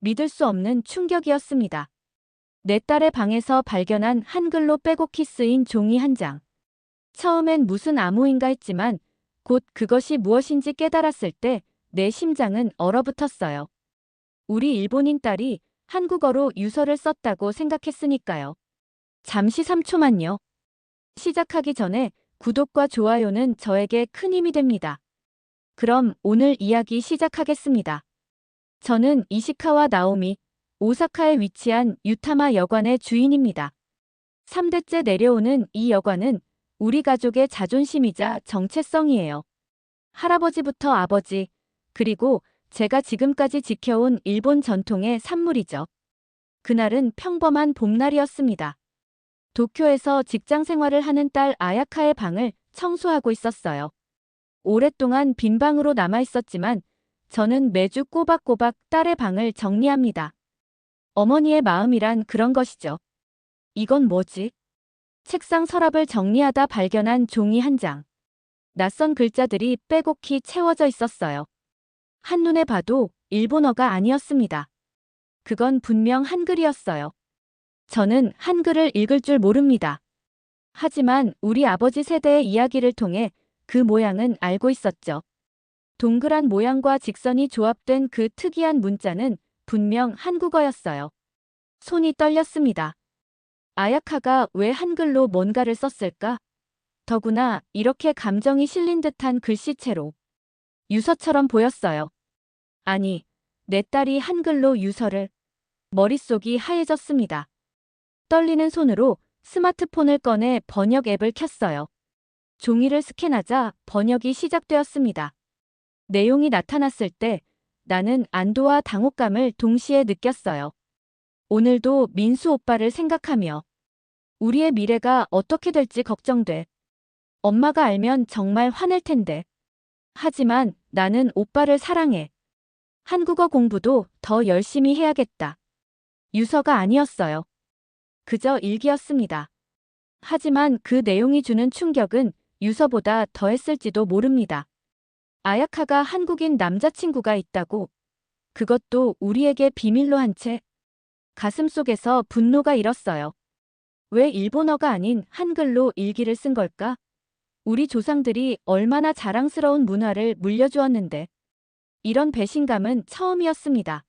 믿을 수 없는 충격이었습니다. 내 딸의 방에서 발견한 한글로 빼곡히 쓰인 종이 한 장. 처음엔 무슨 암호인가 했지만 곧 그것이 무엇인지 깨달았을 때 내 심장은 얼어붙었어요. 우리 일본인 딸이 한국어로 유서를 썼다고 생각했으니까요. 잠시 3초만요. 시작하기 전에 구독과 좋아요는 저에게 큰 힘이 됩니다. 그럼 오늘 이야기 시작하겠습니다. 저는 이시카와 나오미, 오사카에 위치한 유타마 여관의 주인입니다. 3대째 내려오는 이 여관은 우리 가족의 자존심이자 정체성이에요. 할아버지부터 아버지, 그리고 제가 지금까지 지켜온 일본 전통의 산물이죠. 그날은 평범한 봄날이었습니다. 도쿄에서 직장 생활을 하는 딸 아야카의 방을 청소하고 있었어요. 오랫동안 빈 방으로 남아 있었지만 저는 매주 꼬박꼬박 딸의 방을 정리합니다. 어머니의 마음이란 그런 것이죠. 이건 뭐지? 책상 서랍을 정리하다 발견한 종이 한 장. 낯선 글자들이 빼곡히 채워져 있었어요. 한눈에 봐도 일본어가 아니었습니다. 그건 분명 한글이었어요. 저는 한글을 읽을 줄 모릅니다. 하지만 우리 아버지 세대의 이야기를 통해 그 모양은 알고 있었죠. 동그란 모양과 직선이 조합된 그 특이한 문자는 분명 한국어였어요. 손이 떨렸습니다. 아야카가 왜 한글로 뭔가를 썼을까? 더구나 이렇게 감정이 실린 듯한 글씨체로. 유서처럼 보였어요. 아니, 내 딸이 한글로 유서를. 머릿속이 하얘졌습니다. 떨리는 손으로 스마트폰을 꺼내 번역 앱을 켰어요. 종이를 스캔하자 번역이 시작되었습니다. 내용이 나타났을 때 나는 안도와 당혹감을 동시에 느꼈어요. 오늘도 민수 오빠를 생각하며 우리의 미래가 어떻게 될지 걱정돼. 엄마가 알면 정말 화낼 텐데. 하지만 나는 오빠를 사랑해. 한국어 공부도 더 열심히 해야겠다. 유서가 아니었어요. 그저 일기였습니다. 하지만 그 내용이 주는 충격은 유서보다 더했을지도 모릅니다. 아야카가 한국인 남자친구가 있다고. 그것도 우리에게 비밀로 한 채. 가슴속에서 분노가 일었어요. 왜 일본어가 아닌 한글로 일기를 쓴 걸까? 우리 조상들이 얼마나 자랑스러운 문화를 물려주었는데. 이런 배신감은 처음이었습니다.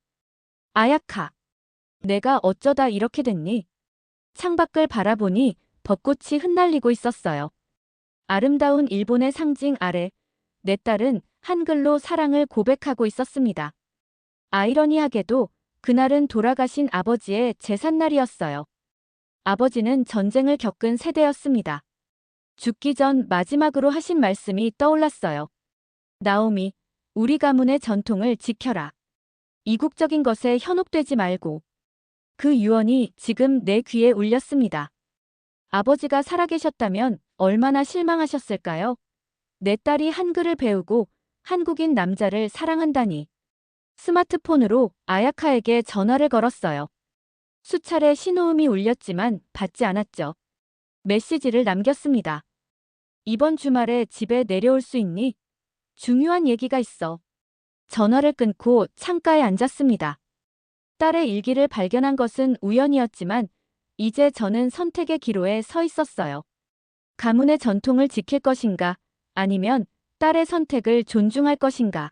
아야카. 내가 어쩌다 이렇게 됐니? 창밖을 바라보니 벚꽃이 흩날리고 있었어요. 아름다운 일본의 상징 아래 내 딸은 한글로 사랑을 고백하고 있었습니다. 아이러니하게도 그날은 돌아가신 아버지의 제삿날이었어요. 아버지는 전쟁을 겪은 세대였습니다. 죽기 전 마지막으로 하신 말씀이 떠올랐어요. 나오미, 우리 가문의 전통을 지켜라. 이국적인 것에 현혹되지 말고. 그 유언이 지금 내 귀에 울렸습니다. 아버지가 살아계셨다면 얼마나 실망하셨을까요? 내 딸이 한글을 배우고 한국인 남자를 사랑한다니. 스마트폰으로 아야카에게 전화를 걸었어요. 수차례 신호음이 울렸지만 받지 않았죠. 메시지를 남겼습니다. 이번 주말에 집에 내려올 수 있니? 중요한 얘기가 있어. 전화를 끊고 창가에 앉았습니다. 딸의 일기를 발견한 것은 우연이었지만 이제 저는 선택의 기로에 서 있었어요. 가문의 전통을 지킬 것인가 아니면 딸의 선택을 존중할 것인가.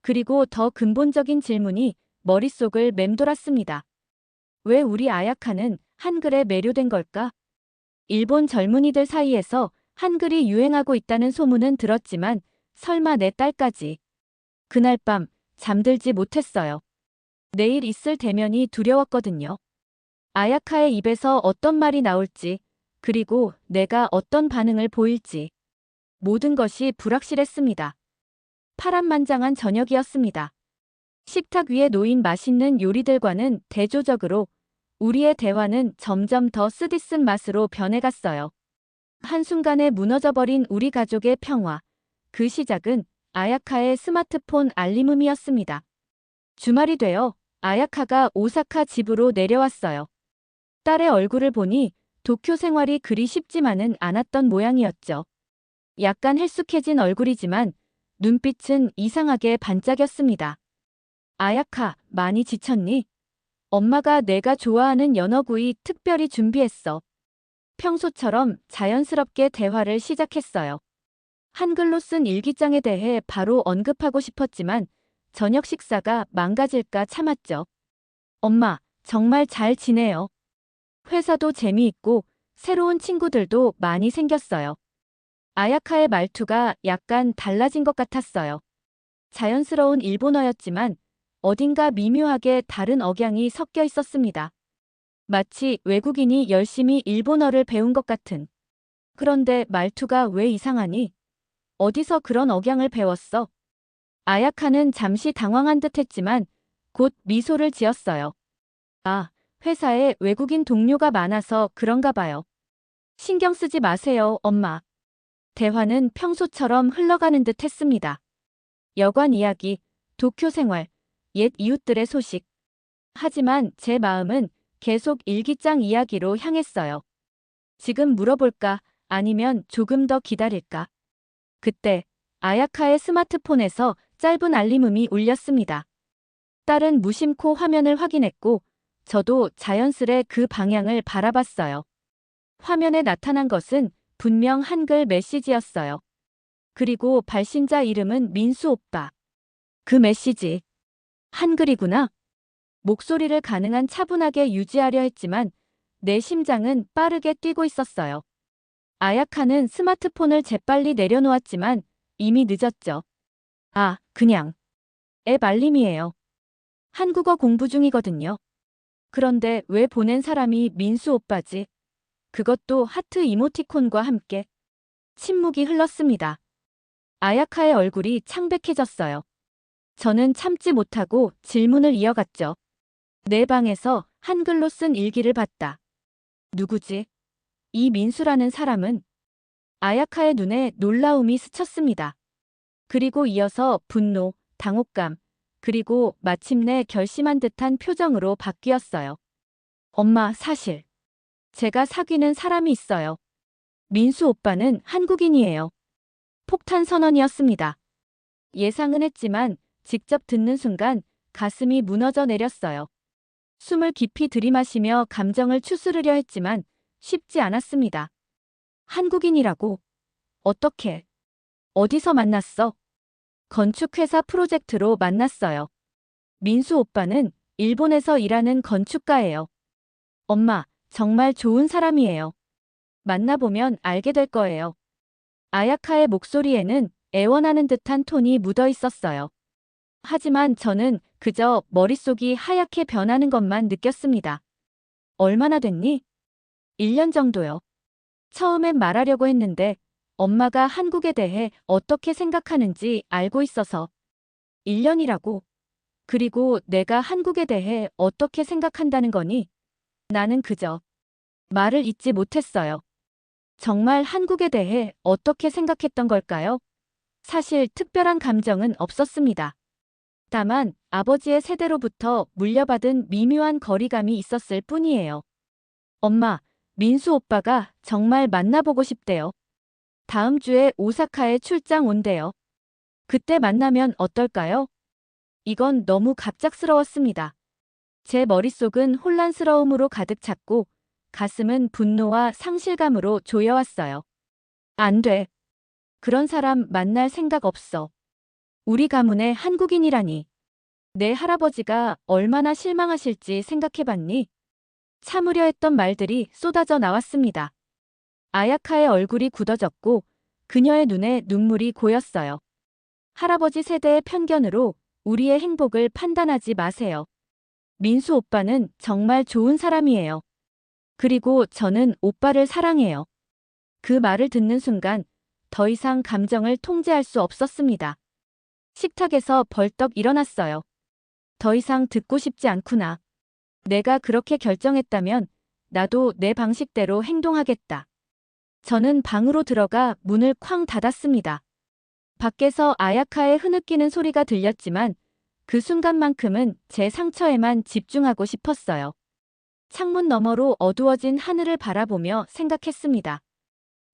그리고 더 근본적인 질문이 머릿속을 맴돌았습니다. 왜 우리 아야카는 한글에 매료된 걸까? 일본 젊은이들 사이에서 한글이 유행하고 있다는 소문은 들었지만 설마 내 딸까지. 그날 밤 잠들지 못했어요. 내일 있을 대면이 두려웠거든요. 아야카의 입에서 어떤 말이 나올지, 그리고 내가 어떤 반응을 보일지. 모든 것이 불확실했습니다. 파란만장한 저녁이었습니다. 식탁 위에 놓인 맛있는 요리들과는 대조적으로 우리의 대화는 점점 더 쓰디쓴 맛으로 변해갔어요. 한순간에 무너져버린 우리 가족의 평화. 그 시작은 아야카의 스마트폰 알림음이었습니다. 주말이 되어 아야카가 오사카 집으로 내려왔어요. 딸의 얼굴을 보니 도쿄 생활이 그리 쉽지만은 않았던 모양이었죠. 약간 헬쑥해진 얼굴이지만 눈빛은 이상하게 반짝였습니다. 아야카, 많이 지쳤니? 엄마가 내가 좋아하는 연어구이 특별히 준비했어. 평소처럼 자연스럽게 대화를 시작했어요. 한글로 쓴 일기장에 대해 바로 언급하고 싶었지만 저녁 식사가 망가질까 참았죠. 엄마, 정말 잘 지내요. 회사도 재미있고 새로운 친구들도 많이 생겼어요. 아야카의 말투가 약간 달라진 것 같았어요. 자연스러운 일본어였지만 어딘가 미묘하게 다른 억양이 섞여 있었습니다. 마치 외국인이 열심히 일본어를 배운 것 같은. 그런데 말투가 왜 이상하니? 어디서 그런 억양을 배웠어? 아야카는 잠시 당황한 듯 했지만 곧 미소를 지었어요. 아, 회사에 외국인 동료가 많아서 그런가 봐요. 신경 쓰지 마세요, 엄마. 대화는 평소처럼 흘러가는 듯 했습니다. 여관 이야기, 도쿄 생활, 옛 이웃들의 소식. 하지만 제 마음은 계속 일기장 이야기로 향했어요. 지금 물어볼까? 아니면 조금 더 기다릴까? 그때 아야카의 스마트폰에서 짧은 알림음이 울렸습니다. 딸은 무심코 화면을 확인했고 저도 자연스레 그 방향을 바라봤어요. 화면에 나타난 것은 분명 한글 메시지였어요. 그리고 발신자 이름은 민수 오빠. 그 메시지. 한글이구나. 목소리를 가능한 차분하게 유지하려 했지만 내 심장은 빠르게 뛰고 있었어요. 아야카는 스마트폰을 재빨리 내려놓았지만 이미 늦었죠. 아, 그냥 앱 알림이에요. 한국어 공부 중이거든요. 그런데 왜 보낸 사람이 민수 오빠지? 그것도 하트 이모티콘과 함께. 침묵이 흘렀습니다. 아야카의 얼굴이 창백해졌어요. 저는 참지 못하고 질문을 이어갔죠. 내 방에서 한글로 쓴 일기를 봤다. 누구지? 이 민수라는 사람은? 아야카의 눈에 놀라움이 스쳤습니다. 그리고 이어서 분노, 당혹감, 그리고 마침내 결심한 듯한 표정으로 바뀌었어요. 엄마, 사실 제가 사귀는 사람이 있어요. 민수 오빠는 한국인이에요. 폭탄 선언이었습니다. 예상은 했지만 직접 듣는 순간 가슴이 무너져 내렸어요. 숨을 깊이 들이마시며 감정을 추스르려 했지만 쉽지 않았습니다. 한국인이라고? 어떻게? 어디서 만났어? 건축회사 프로젝트로 만났어요. 민수 오빠는 일본에서 일하는 건축가예요. 엄마, 정말 좋은 사람이에요. 만나보면 알게 될 거예요. 아야카의 목소리에는 애원하는 듯한 톤이 묻어 있었어요. 하지만 저는 그저 머릿속이 하얗게 변하는 것만 느꼈습니다. 얼마나 됐니? 1년 정도요. 처음엔 말하려고 했는데 엄마가 한국에 대해 어떻게 생각하는지 알고 있어서. 1년이라고. 그리고 내가 한국에 대해 어떻게 생각한다는 거니? 나는 그저 말을 잇지 못했어요. 정말 한국에 대해 어떻게 생각했던 걸까요? 사실 특별한 감정은 없었습니다. 다만 아버지의 세대로부터 물려받은 미묘한 거리감이 있었을 뿐이에요. 엄마, 민수 오빠가 정말 만나보고 싶대요. 다음 주에 오사카에 출장 온대요. 그때 만나면 어떨까요? 이건 너무 갑작스러웠습니다. 제 머릿속은 혼란스러움으로 가득 찼고 가슴은 분노와 상실감으로 조여왔어요. 안 돼. 그런 사람 만날 생각 없어. 우리 가문의 한국인이라니. 내 할아버지가 얼마나 실망하실지 생각해봤니? 참으려 했던 말들이 쏟아져 나왔습니다. 아야카의 얼굴이 굳어졌고 그녀의 눈에 눈물이 고였어요. 할아버지 세대의 편견으로 우리의 행복을 판단하지 마세요. 민수 오빠는 정말 좋은 사람이에요. 그리고 저는 오빠를 사랑해요. 그 말을 듣는 순간 더 이상 감정을 통제할 수 없었습니다. 식탁에서 벌떡 일어났어요. 더 이상 듣고 싶지 않구나. 내가 그렇게 결정했다면 나도 내 방식대로 행동하겠다. 저는 방으로 들어가 문을 쾅 닫았습니다. 밖에서 아야카의 흐느끼는 소리가 들렸지만 그 순간만큼은 제 상처에만 집중하고 싶었어요. 창문 너머로 어두워진 하늘을 바라보며 생각했습니다.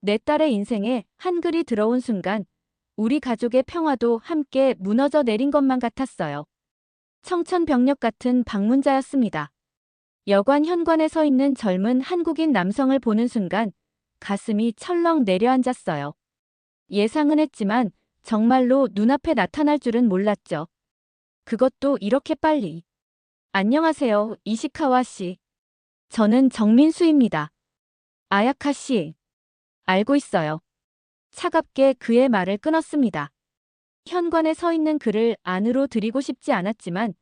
내 딸의 인생에 한글이 들어온 순간 우리 가족의 평화도 함께 무너져 내린 것만 같았어요. 청천벽력 같은 방문자였습니다. 여관 현관에 서 있는 젊은 한국인 남성을 보는 순간 가슴이 철렁 내려앉았어요. 예상은 했지만 정말로 눈앞에 나타날 줄은 몰랐죠. 그것도 이렇게 빨리. 안녕하세요, 이시카와 씨. 저는 정민수입니다. 아야카 씨. 알고 있어요. 차갑게 그의 말을 끊었습니다. 현관에 서 있는 그를 안으로 들이고 싶지 않았지만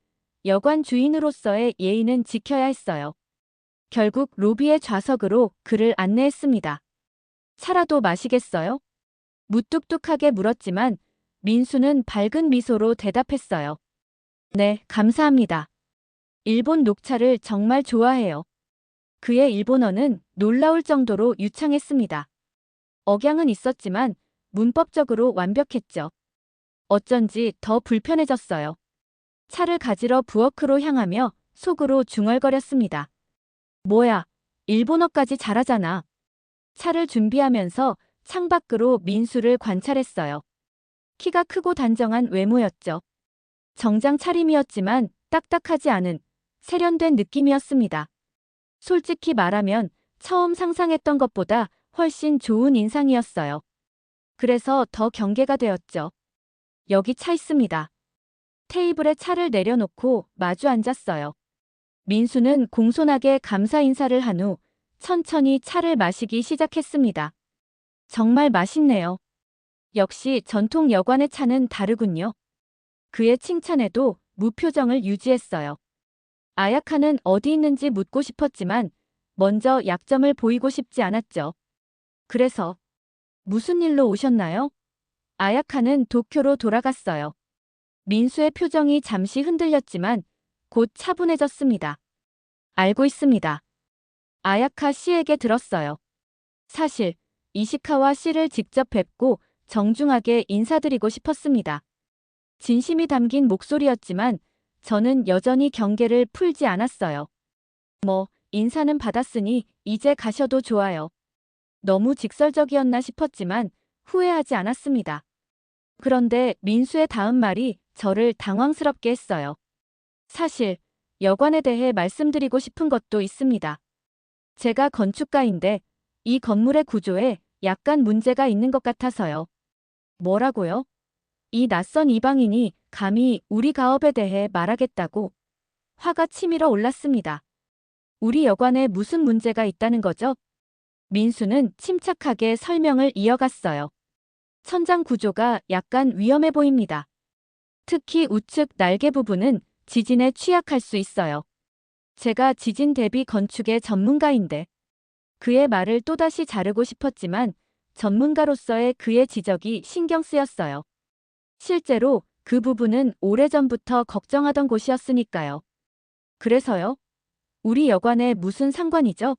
여관 주인으로서의 예의는 지켜야 했어요. 결국 로비의 좌석으로 그를 안내했습니다. 차라도 마시겠어요? 무뚝뚝하게 물었지만 민수는 밝은 미소로 대답했어요. 네, 감사합니다. 일본 녹차를 정말 좋아해요. 그의 일본어는 놀라울 정도로 유창했습니다. 억양은 있었지만 문법적으로 완벽했죠. 어쩐지 더 불편해졌어요. 차를 가지러 부엌으로 향하며 속으로 중얼거렸습니다. 뭐야, 일본어까지 잘하잖아. 차를 준비하면서 창밖으로 민수를 관찰했어요. 키가 크고 단정한 외모였죠. 정장 차림이었지만 딱딱하지 않은 세련된 느낌이었습니다. 솔직히 말하면 처음 상상했던 것보다 훨씬 좋은 인상이었어요. 그래서 더 경계가 되었죠. 여기 차 있습니다. 테이블에 차를 내려놓고 마주 앉았어요. 민수는 공손하게 감사 인사를 한 후 천천히 차를 마시기 시작했습니다. 정말 맛있네요. 역시 전통 여관의 차는 다르군요. 그의 칭찬에도 무표정을 유지했어요. 아야카는 어디 있는지 묻고 싶었지만 먼저 약점을 보이고 싶지 않았죠. 그래서 무슨 일로 오셨나요? 아야카는 도쿄로 돌아갔어요. 민수의 표정이 잠시 흔들렸지만 곧 차분해졌습니다. 알고 있습니다. 아야카 씨에게 들었어요. 사실 이시카와 씨를 직접 뵙고 정중하게 인사드리고 싶었습니다. 진심이 담긴 목소리였지만 저는 여전히 경계를 풀지 않았어요. 뭐, 인사는 받았으니 이제 가셔도 좋아요. 너무 직설적이었나 싶었지만 후회하지 않았습니다. 그런데 민수의 다음 말이 저를 당황스럽게 했어요. 사실 여관에 대해 말씀드리고 싶은 것도 있습니다. 제가 건축가인데 이 건물의 구조에 약간 문제가 있는 것 같아서요. 뭐라고요? 이 낯선 이방인이 감히 우리 가업에 대해 말하겠다고 화가 치밀어 올랐습니다. 우리 여관에 무슨 문제가 있다는 거죠? 민수는 침착하게 설명을 이어갔어요. 천장 구조가 약간 위험해 보입니다. 특히 우측 날개 부분은 지진에 취약할 수 있어요. 제가 지진 대비 건축의 전문가인데 그의 말을 또다시 자르고 싶었지만 전문가로서의 그의 지적이 신경 쓰였어요. 실제로 그 부분은 오래전부터 걱정하던 곳이었으니까요. 그래서요? 우리 여관에 무슨 상관이죠?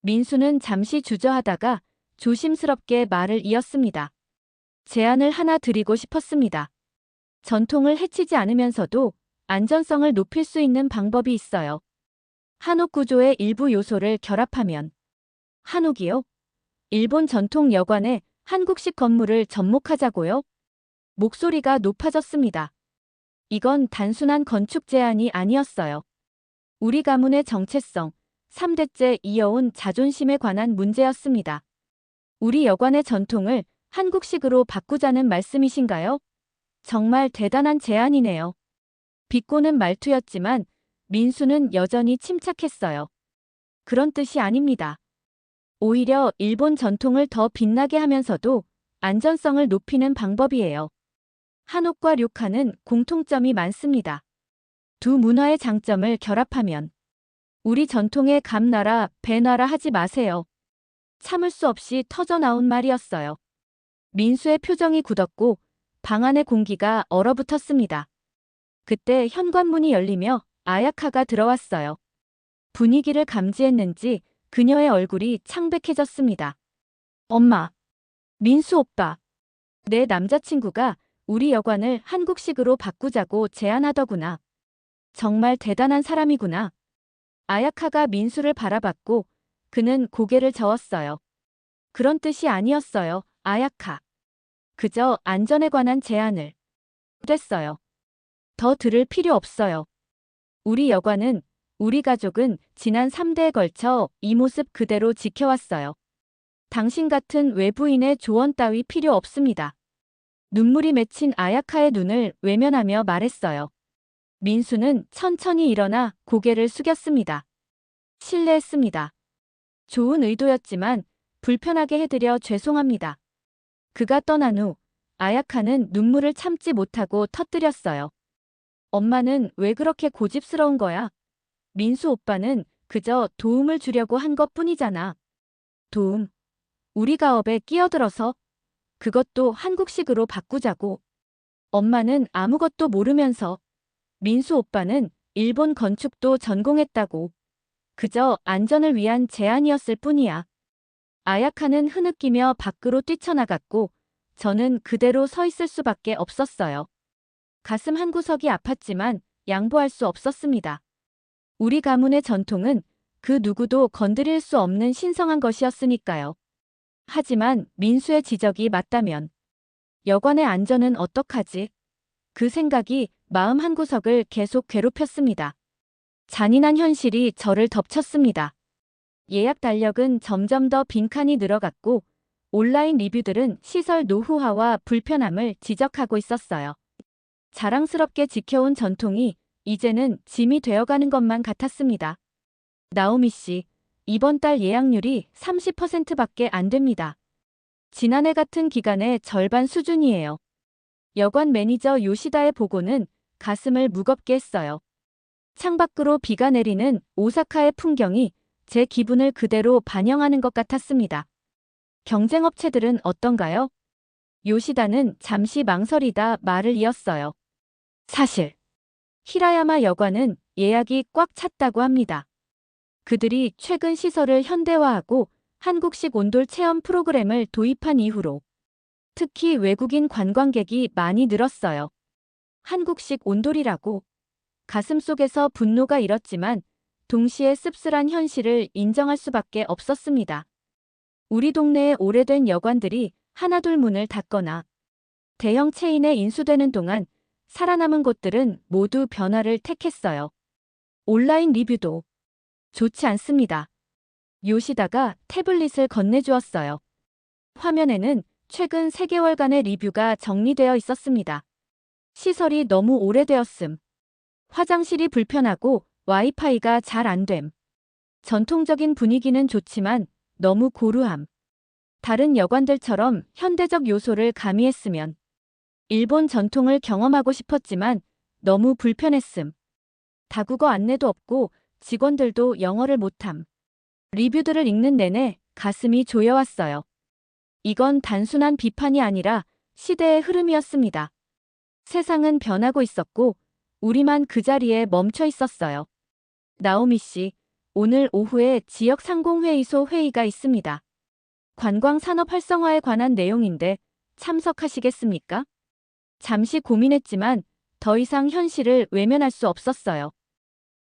민수는 잠시 주저하다가 조심스럽게 말을 이었습니다. 제안을 하나 드리고 싶었습니다. 전통을 해치지 않으면서도 안전성을 높일 수 있는 방법이 있어요. 한옥 구조의 일부 요소를 결합하면. 한옥이요? 일본 전통 여관에 한국식 건물을 접목하자고요? 목소리가 높아졌습니다. 이건 단순한 건축 제안이 아니었어요. 우리 가문의 정체성, 3대째 이어온 자존심에 관한 문제였습니다. 우리 여관의 전통을 한국식으로 바꾸자는 말씀이신가요? 정말 대단한 제안이네요. 비꼬는 말투였지만 민수는 여전히 침착했어요. 그런 뜻이 아닙니다. 오히려 일본 전통을 더 빛나게 하면서도 안전성을 높이는 방법이에요. 한옥과 료칸은 공통점이 많습니다. 두 문화의 장점을 결합하면 우리 전통의 감나라, 배나라 하지 마세요. 참을 수 없이 터져나온 말이었어요. 민수의 표정이 굳었고 방 안의 공기가 얼어붙었습니다. 그때 현관문이 열리며 아야카가 들어왔어요. 분위기를 감지했는지 그녀의 얼굴이 창백해졌습니다. 엄마, 민수 오빠, 내 남자친구가 우리 여관을 한국식으로 바꾸자고 제안하더구나. 정말 대단한 사람이구나. 아야카가 민수를 바라봤고 그는 고개를 저었어요. 그런 뜻이 아니었어요, 아야카. 그저 안전에 관한 제안을. 됐어요. 더 들을 필요 없어요. 우리 여관은, 우리 가족은 지난 3대에 걸쳐 이 모습 그대로 지켜왔어요. 당신 같은 외부인의 조언 따위 필요 없습니다. 눈물이 맺힌 아야카의 눈을 외면하며 말했어요. 민수는 천천히 일어나 고개를 숙였습니다. 실례했습니다. 좋은 의도였지만 불편하게 해드려 죄송합니다. 그가 떠난 후 아야카는 눈물을 참지 못하고 터뜨렸어요. 엄마는 왜 그렇게 고집스러운 거야? 민수 오빠는 그저 도움을 주려고 한 것뿐이잖아. 도움. 우리 가업에 끼어들어서 그것도 한국식으로 바꾸자고. 엄마는 아무것도 모르면서 민수 오빠는 일본 건축도 전공했다고. 그저 안전을 위한 제안이었을 뿐이야. 아야카는 흐느끼며 밖으로 뛰쳐나갔고 저는 그대로 서 있을 수밖에 없었어요. 가슴 한구석이 아팠지만 양보할 수 없었습니다. 우리 가문의 전통은 그 누구도 건드릴 수 없는 신성한 것이었으니까요. 하지만 민수의 지적이 맞다면 여관의 안전은 어떡하지? 그 생각이 마음 한구석을 계속 괴롭혔습니다. 잔인한 현실이 저를 덮쳤습니다. 예약 달력은 점점 더 빈칸이 늘어갔고 온라인 리뷰들은 시설 노후화와 불편함을 지적하고 있었어요. 자랑스럽게 지켜온 전통이 이제는 짐이 되어가는 것만 같았습니다. 나오미 씨, 이번 달 예약률이 30%밖에 안 됩니다. 지난해 같은 기간의 절반 수준이에요. 여관 매니저 요시다의 보고는 가슴을 무겁게 했어요. 창밖으로 비가 내리는 오사카의 풍경이 제 기분을 그대로 반영하는 것 같았습니다. 경쟁업체들은 어떤가요? 요시다는 잠시 망설이다 말을 이었어요. 사실 히라야마 여관은 예약이 꽉 찼다고 합니다. 그들이 최근 시설을 현대화하고 한국식 온돌 체험 프로그램을 도입한 이후로 특히 외국인 관광객이 많이 늘었어요. 한국식 온돌이라고. 가슴속에서 분노가 일었지만 동시에 씁쓸한 현실을 인정할 수밖에 없었습니다. 우리 동네의 오래된 여관들이 하나둘 문을 닫거나 대형 체인에 인수되는 동안 살아남은 곳들은 모두 변화를 택했어요. 온라인 리뷰도 좋지 않습니다. 요시다가 태블릿을 건네주었어요. 화면에는 최근 3개월간의 리뷰가 정리되어 있었습니다. 시설이 너무 오래되었음. 화장실이 불편하고 와이파이가 잘 안 됨. 전통적인 분위기는 좋지만 너무 고루함. 다른 여관들처럼 현대적 요소를 가미했으면. 일본 전통을 경험하고 싶었지만 너무 불편했음. 다국어 안내도 없고 직원들도 영어를 못함. 리뷰들을 읽는 내내 가슴이 조여왔어요. 이건 단순한 비판이 아니라 시대의 흐름이었습니다. 세상은 변하고 있었고 우리만 그 자리에 멈춰 있었어요. 나오미 씨, 오늘 오후에 지역 상공회의소 회의가 있습니다. 관광 산업 활성화에 관한 내용인데 참석하시겠습니까? 잠시 고민했지만 더 이상 현실을 외면할 수 없었어요.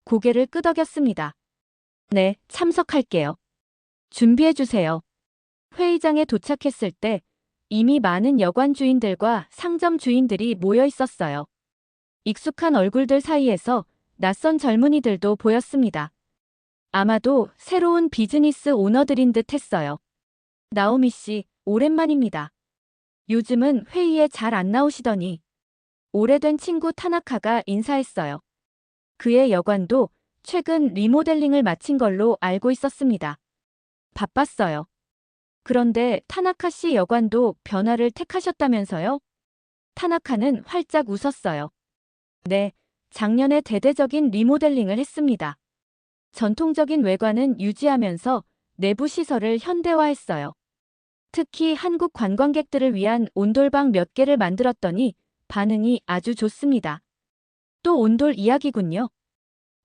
고개를 끄덕였습니다. 네, 참석할게요. 준비해주세요. 회의장에 도착했을 때 이미 많은 여관 주인들과 상점 주인들이 모여 있었어요. 익숙한 얼굴들 사이에서 낯선 젊은이들도 보였습니다. 아마도 새로운 비즈니스 오너들인 듯 했어요. 나오미 씨, 오랜만입니다. 요즘은 회의에 잘 안 나오시더니. 오래된 친구 타나카가 인사했어요. 그의 여관도 최근 리모델링을 마친 걸로 알고 있었습니다. 바빴어요. 그런데 타나카 씨 여관도 변화를 택하셨다면서요? 타나카는 활짝 웃었어요. 네, 작년에 대대적인 리모델링을 했습니다. 전통적인 외관은 유지하면서 내부 시설을 현대화했어요. 특히 한국 관광객들을 위한 온돌방 몇 개를 만들었더니 반응이 아주 좋습니다. 또 온돌 이야기군요.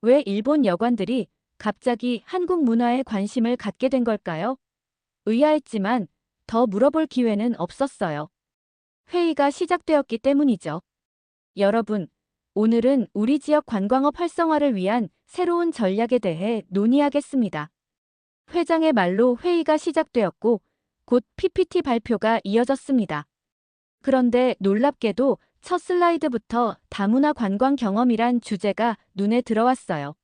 왜 일본 여관들이 갑자기 한국 문화에 관심을 갖게 된 걸까요? 의아했지만 더 물어볼 기회는 없었어요. 회의가 시작되었기 때문이죠. 여러분, 오늘은 우리 지역 관광업 활성화를 위한 새로운 전략에 대해 논의하겠습니다. 회장의 말로 회의가 시작되었고 곧 PPT 발표가 이어졌습니다. 그런데 놀랍게도 첫 슬라이드부터 다문화 관광 경험이란 주제가 눈에 들어왔어요.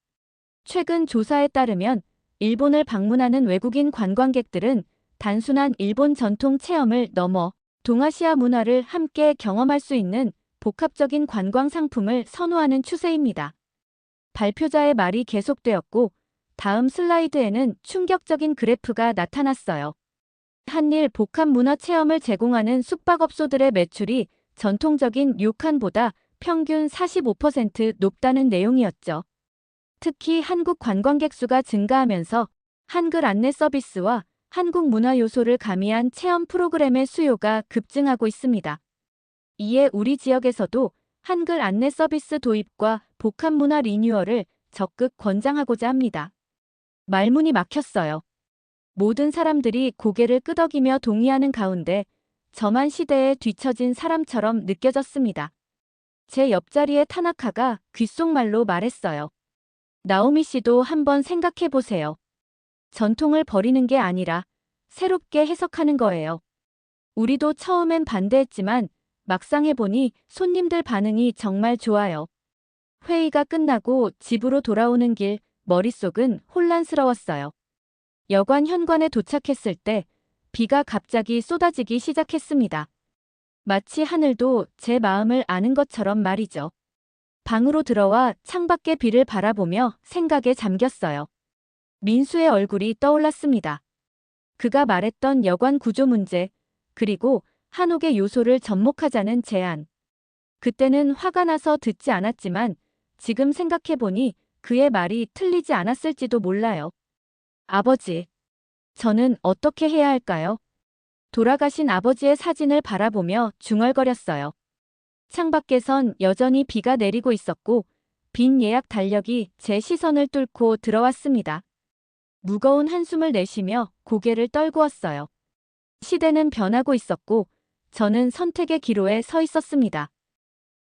최근 조사에 따르면 일본을 방문하는 외국인 관광객들은 단순한 일본 전통 체험을 넘어 동아시아 문화를 함께 경험할 수 있는 복합적인 관광 상품을 선호하는 추세입니다. 발표자의 말이 계속되었고 다음 슬라이드에는 충격적인 그래프가 나타났어요. 한일 복합 문화 체험을 제공하는 숙박업소들의 매출이 전통적인 료칸보다 평균 45% 높다는 내용이었죠. 특히 한국 관광객 수가 증가하면서 한글 안내 서비스와 한국 문화 요소를 가미한 체험 프로그램의 수요가 급증하고 있습니다. 이에 우리 지역에서도 한글 안내 서비스 도입과 복합 문화 리뉴얼을 적극 권장하고자 합니다. 말문이 막혔어요. 모든 사람들이 고개를 끄덕이며 동의하는 가운데 저만 시대에 뒤처진 사람처럼 느껴졌습니다. 제 옆자리의 타나카가 귓속말로 말했어요. 나오미 씨도 한번 생각해 보세요. 전통을 버리는 게 아니라 새롭게 해석하는 거예요. 우리도 처음엔 반대했지만 막상 해보니 손님들 반응이 정말 좋아요. 회의가 끝나고 집으로 돌아오는 길 머릿속은 혼란스러웠어요. 여관 현관에 도착했을 때 비가 갑자기 쏟아지기 시작했습니다. 마치 하늘도 제 마음을 아는 것처럼 말이죠. 방으로 들어와 창밖의 비를 바라보며 생각에 잠겼어요. 민수의 얼굴이 떠올랐습니다. 그가 말했던 여관 구조 문제, 그리고 한옥의 요소를 접목하자는 제안. 그때는 화가 나서 듣지 않았지만 지금 생각해보니 그의 말이 틀리지 않았을지도 몰라요. 아버지, 저는 어떻게 해야 할까요? 돌아가신 아버지의 사진을 바라보며 중얼거렸어요. 창밖에선 여전히 비가 내리고 있었고 빈 예약 달력이 제 시선을 뚫고 들어왔습니다. 무거운 한숨을 내쉬며 고개를 떨구었어요. 시대는 변하고 있었고 저는 선택의 기로에 서 있었습니다.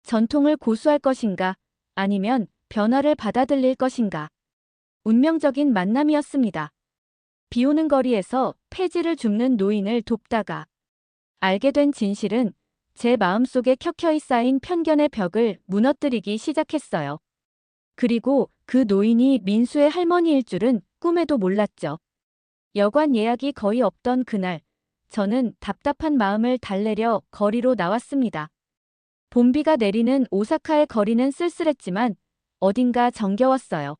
전통을 고수할 것인가 아니면 변화를 받아들일 것인가. 운명적인 만남이었습니다. 비오는 거리에서 폐지를 줍는 노인을 돕다가 알게 된 진실은 제 마음속에 켜켜이 쌓인 편견의 벽을 무너뜨리기 시작했어요. 그리고 그 노인이 민수의 할머니일 줄은 꿈에도 몰랐죠. 여관 예약이 거의 없던 그날, 저는 답답한 마음을 달래려 거리로 나왔습니다. 봄비가 내리는 오사카의 거리는 쓸쓸했지만 어딘가 정겨웠어요.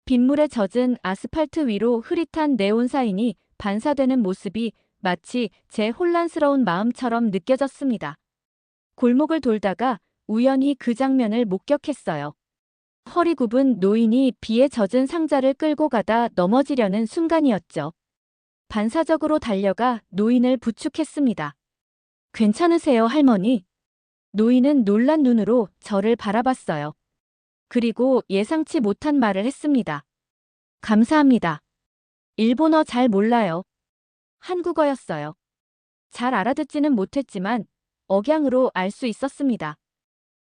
빗물에 젖은 아스팔트 위로 흐릿한 네온 사인이 반사되는 모습이 마치 제 혼란스러운 마음처럼 느껴졌습니다. 골목을 돌다가 우연히 그 장면을 목격했어요. 허리 굽은 노인이 비에 젖은 상자를 끌고 가다 넘어지려는 순간이었죠. 반사적으로 달려가 노인을 부축했습니다. 괜찮으세요, 할머니? 노인은 놀란 눈으로 저를 바라봤어요. 그리고 예상치 못한 말을 했습니다. 감사합니다. 일본어 잘 몰라요. 한국어였어요. 잘 알아듣지는 못했지만 억양으로 알 수 있었습니다.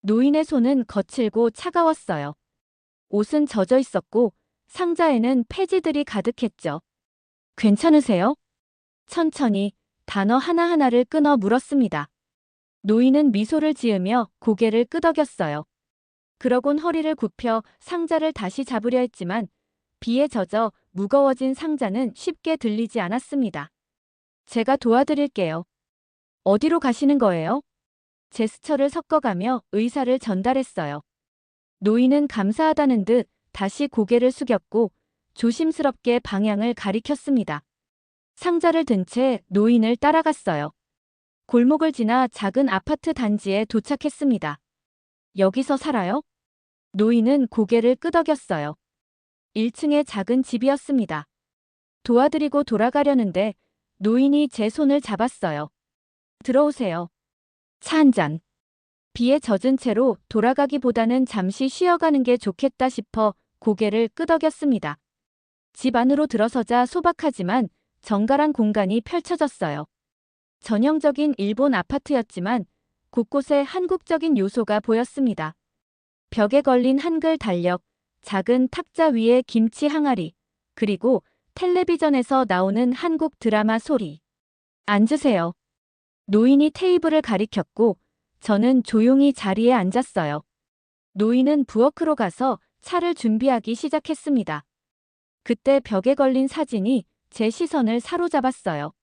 노인의 손은 거칠고 차가웠어요. 옷은 젖어 있었고 상자에는 폐지들이 가득했죠. 괜찮으세요? 천천히 단어 하나하나를 끊어 물었습니다. 노인은 미소를 지으며 고개를 끄덕였어요. 그러곤 허리를 굽혀 상자를 다시 잡으려 했지만 비에 젖어 무거워진 상자는 쉽게 들리지 않았습니다. 제가 도와드릴게요. 어디로 가시는 거예요? 제스처를 섞어가며 의사를 전달했어요. 노인은 감사하다는 듯 다시 고개를 숙였고 조심스럽게 방향을 가리켰습니다. 상자를 든 채 노인을 따라갔어요. 골목을 지나 작은 아파트 단지에 도착했습니다. 여기서 살아요? 노인은 고개를 끄덕였어요. 1층의 작은 집이었습니다. 도와드리고 돌아가려는데 노인이 제 손을 잡았어요. 들어오세요. 차 한 잔. 비에 젖은 채로 돌아가기보다는 잠시 쉬어가는 게 좋겠다 싶어 고개를 끄덕였습니다. 집 안으로 들어서자 소박하지만 정갈한 공간이 펼쳐졌어요. 전형적인 일본 아파트였지만 곳곳에 한국적인 요소가 보였습니다. 벽에 걸린 한글 달력, 작은 탁자 위에 김치 항아리, 그리고 텔레비전에서 나오는 한국 드라마 소리. 앉으세요. 노인이 테이블을 가리켰고 저는 조용히 자리에 앉았어요. 노인은 부엌으로 가서 차를 준비하기 시작했습니다. 그때 벽에 걸린 사진이 제 시선을 사로잡았어요.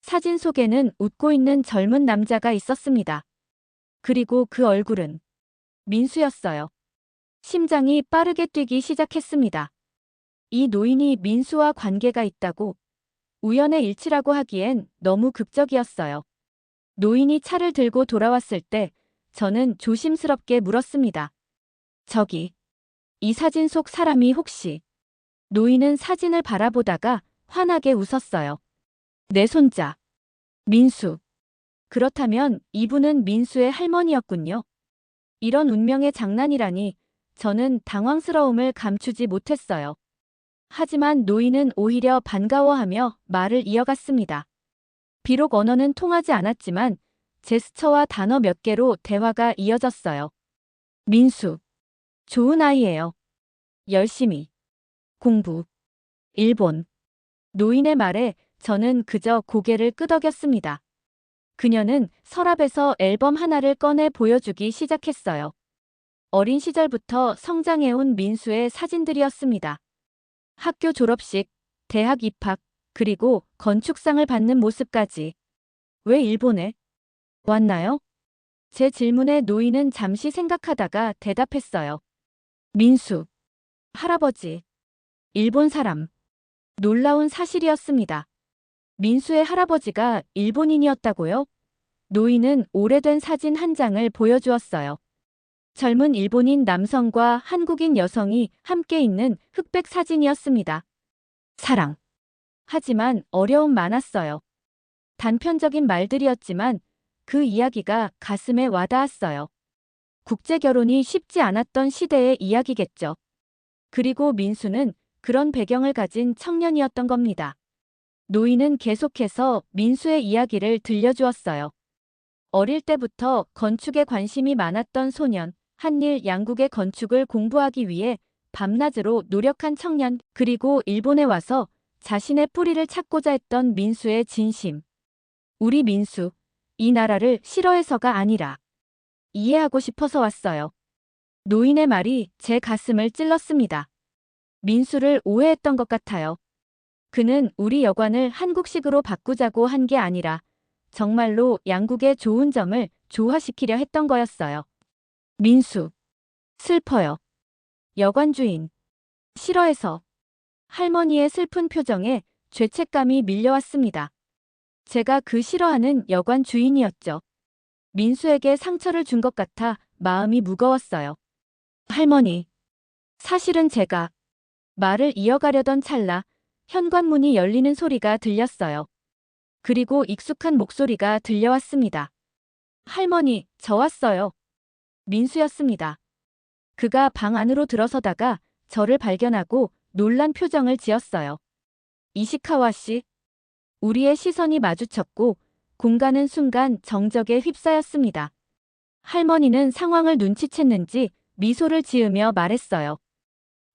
사진 속에는 웃고 있는 젊은 남자가 있었습니다. 그리고 그 얼굴은 민수였어요. 심장이 빠르게 뛰기 시작했습니다. 이 노인이 민수와 관계가 있다고 우연의 일치라고 하기엔 너무 극적이었어요. 노인이 차를 들고 돌아왔을 때 저는 조심스럽게 물었습니다. 저기, 이 사진 속 사람이 혹시? 노인은 사진을 바라보다가 환하게 웃었어요. 내 손자, 민수. 그렇다면 이분은 민수의 할머니였군요. 이런 운명의 장난이라니 저는 당황스러움을 감추지 못했어요. 하지만 노인은 오히려 반가워하며 말을 이어갔습니다. 비록 언어는 통하지 않았지만 제스처와 단어 몇 개로 대화가 이어졌어요. 민수, 좋은 아이예요. 열심히. 공부. 일본. 노인의 말에 저는 그저 고개를 끄덕였습니다. 그녀는 서랍에서 앨범 하나를 꺼내 보여주기 시작했어요. 어린 시절부터 성장해온 민수의 사진들이었습니다. 학교 졸업식, 대학 입학, 그리고 건축상을 받는 모습까지. 왜 일본에 왔나요? 제 질문에 노인은 잠시 생각하다가 대답했어요. 민수, 할아버지, 일본 사람. 놀라운 사실이었습니다. 민수의 할아버지가 일본인이었다고요? 노인은 오래된 사진 한 장을 보여주었어요. 젊은 일본인 남성과 한국인 여성이 함께 있는 흑백 사진이었습니다. 사랑. 하지만 어려움 많았어요. 단편적인 말들이었지만 그 이야기가 가슴에 와닿았어요. 국제 결혼이 쉽지 않았던 시대의 이야기겠죠. 그리고 민수는 그런 배경을 가진 청년이었던 겁니다. 노인은 계속해서 민수의 이야기를 들려주었어요. 어릴 때부터 건축에 관심이 많았던 소년, 한일 양국의 건축을 공부하기 위해 밤낮으로 노력한 청년, 그리고 일본에 와서 자신의 뿌리를 찾고자 했던 민수의 진심. 우리 민수, 이 나라를 싫어해서가 아니라 이해하고 싶어서 왔어요. 노인의 말이 제 가슴을 찔렀습니다. 민수를 오해했던 것 같아요. 그는 우리 여관을 한국식으로 바꾸자고 한 게 아니라 정말로 양국의 좋은 점을 조화시키려 했던 거였어요. 민수, 슬퍼요. 여관 주인, 싫어해서. 할머니의 슬픈 표정에 죄책감이 밀려왔습니다. 제가 그 싫어하는 여관 주인이었죠. 민수에게 상처를 준 것 같아 마음이 무거웠어요. 할머니, 사실은 제가 말을 이어가려던 찰나 현관문이 열리는 소리가 들렸어요. 그리고 익숙한 목소리가 들려왔습니다. 할머니, 저 왔어요. 민수였습니다. 그가 방 안으로 들어서다가 저를 발견하고 놀란 표정을 지었어요. 이시카와 씨. 우리의 시선이 마주쳤고 공간은 순간 정적에 휩싸였습니다. 할머니는 상황을 눈치챘는지 미소를 지으며 말했어요.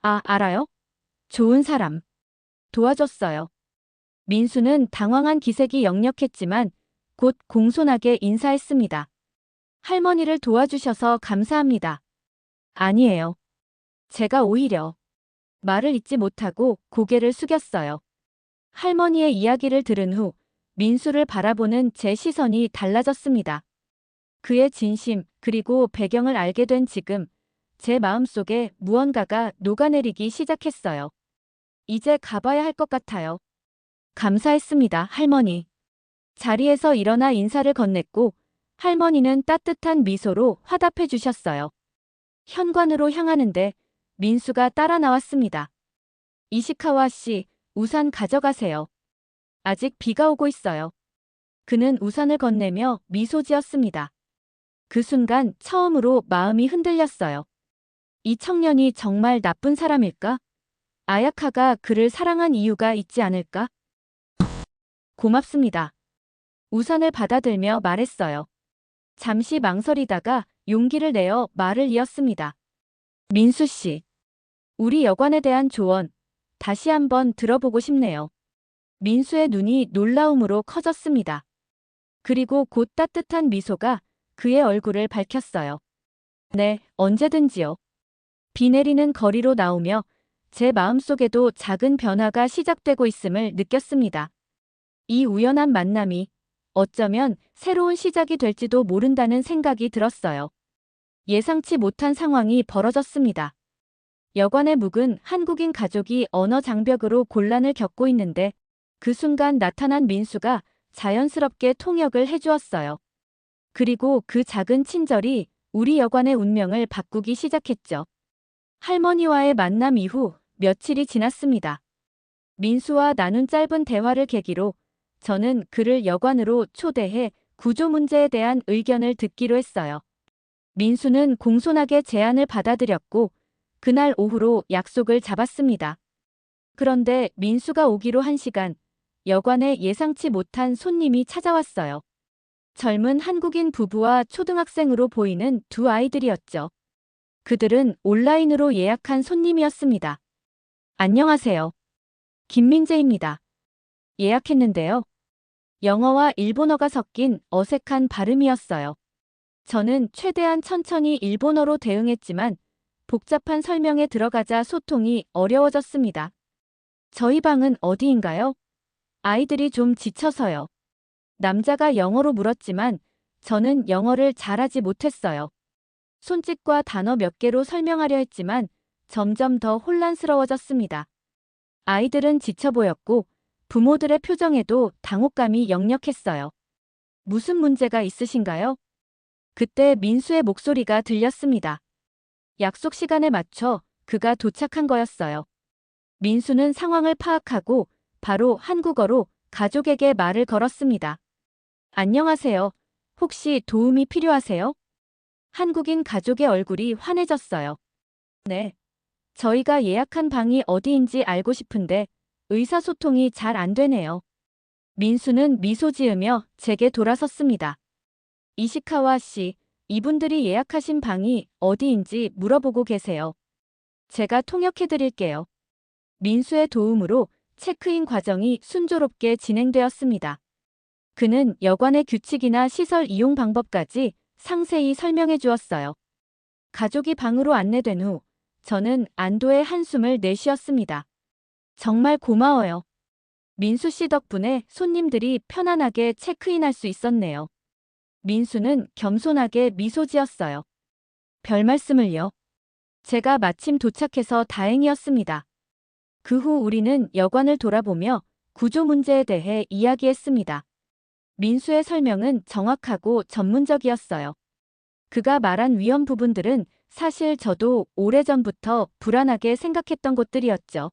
아, 알아요? 좋은 사람. 도와줬어요. 민수는 당황한 기색이 역력했지만 곧 공손하게 인사했습니다. 할머니를 도와주셔서 감사합니다. 아니에요. 제가 오히려 말을 잇지 못하고 고개를 숙였어요. 할머니의 이야기를 들은 후 민수를 바라보는 제 시선이 달라졌습니다. 그의 진심 그리고 배경을 알게 된 지금 제 마음속에 무언가가 녹아내리기 시작했어요. 이제 가봐야 할 것 같아요. 감사했습니다, 할머니. 자리에서 일어나 인사를 건넸고 할머니는 따뜻한 미소로 화답해 주셨어요. 현관으로 향하는데 민수가 따라 나왔습니다. 이시카와 씨, 우산 가져가세요. 아직 비가 오고 있어요. 그는 우산을 건네며 미소 지었습니다. 그 순간 처음으로 마음이 흔들렸어요. 이 청년이 정말 나쁜 사람일까? 아야카가 그를 사랑한 이유가 있지 않을까? 고맙습니다. 우산을 받아들며 말했어요. 잠시 망설이다가 용기를 내어 말을 이었습니다. 민수 씨, 우리 여관에 대한 조언 다시 한번 들어보고 싶네요. 민수의 눈이 놀라움으로 커졌습니다. 그리고 곧 따뜻한 미소가 그의 얼굴을 밝혔어요. 네, 언제든지요. 비 내리는 거리로 나오며 제 마음속에도 작은 변화가 시작되고 있음을 느꼈습니다. 이 우연한 만남이 어쩌면 새로운 시작이 될지도 모른다는 생각이 들었어요. 예상치 못한 상황이 벌어졌습니다. 여관의 묵은 한국인 가족이 언어 장벽으로 곤란을 겪고 있는데 그 순간 나타난 민수가 자연스럽게 통역을 해주었어요. 그리고 그 작은 친절이 우리 여관의 운명을 바꾸기 시작했죠. 할머니와의 만남 이후 며칠이 지났습니다. 민수와 나눈 짧은 대화를 계기로 저는 그를 여관으로 초대해 구조 문제에 대한 의견을 듣기로 했어요. 민수는 공손하게 제안을 받아들였고 그날 오후로 약속을 잡았습니다. 그런데 민수가 오기로 한 시간, 여관에 예상치 못한 손님이 찾아왔어요. 젊은 한국인 부부와 초등학생으로 보이는 두 아이들이었죠. 그들은 온라인으로 예약한 손님이었습니다. 안녕하세요. 김민재입니다. 예약했는데요. 영어와 일본어가 섞인 어색한 발음이었어요. 저는 최대한 천천히 일본어로 대응했지만 복잡한 설명에 들어가자 소통이 어려워졌습니다. 저희 방은 어디인가요? 아이들이 좀 지쳐서요. 남자가 영어로 물었지만 저는 영어를 잘하지 못했어요. 손짓과 단어 몇 개로 설명하려 했지만 점점 더 혼란스러워졌습니다. 아이들은 지쳐 보였고 부모들의 표정에도 당혹감이 역력했어요. 무슨 문제가 있으신가요? 그때 민수의 목소리가 들렸습니다. 약속 시간에 맞춰 그가 도착한 거였어요. 민수는 상황을 파악하고 바로 한국어로 가족에게 말을 걸었습니다. 안녕하세요. 혹시 도움이 필요하세요? 한국인 가족의 얼굴이 환해졌어요. 네. 저희가 예약한 방이 어디인지 알고 싶은데 의사소통이 잘 안 되네요. 민수는 미소 지으며 제게 돌아섰습니다. 이시카와 씨, 이분들이 예약하신 방이 어디인지 물어보고 계세요. 제가 통역해드릴게요. 민수의 도움으로 체크인 과정이 순조롭게 진행되었습니다. 그는 여관의 규칙이나 시설 이용 방법까지 상세히 설명해 주었어요. 가족이 방으로 안내된 후 저는 안도의 한숨을 내쉬었습니다. 정말 고마워요. 민수 씨 덕분에 손님들이 편안하게 체크인할 수 있었네요. 민수는 겸손하게 미소 지었어요. 별 말씀을요. 제가 마침 도착해서 다행이었습니다. 그 후 우리는 여관을 돌아보며 구조 문제에 대해 이야기했습니다. 민수의 설명은 정확하고 전문적이었어요. 그가 말한 위험 부분들은 사실 저도 오래전부터 불안하게 생각했던 것들이었죠.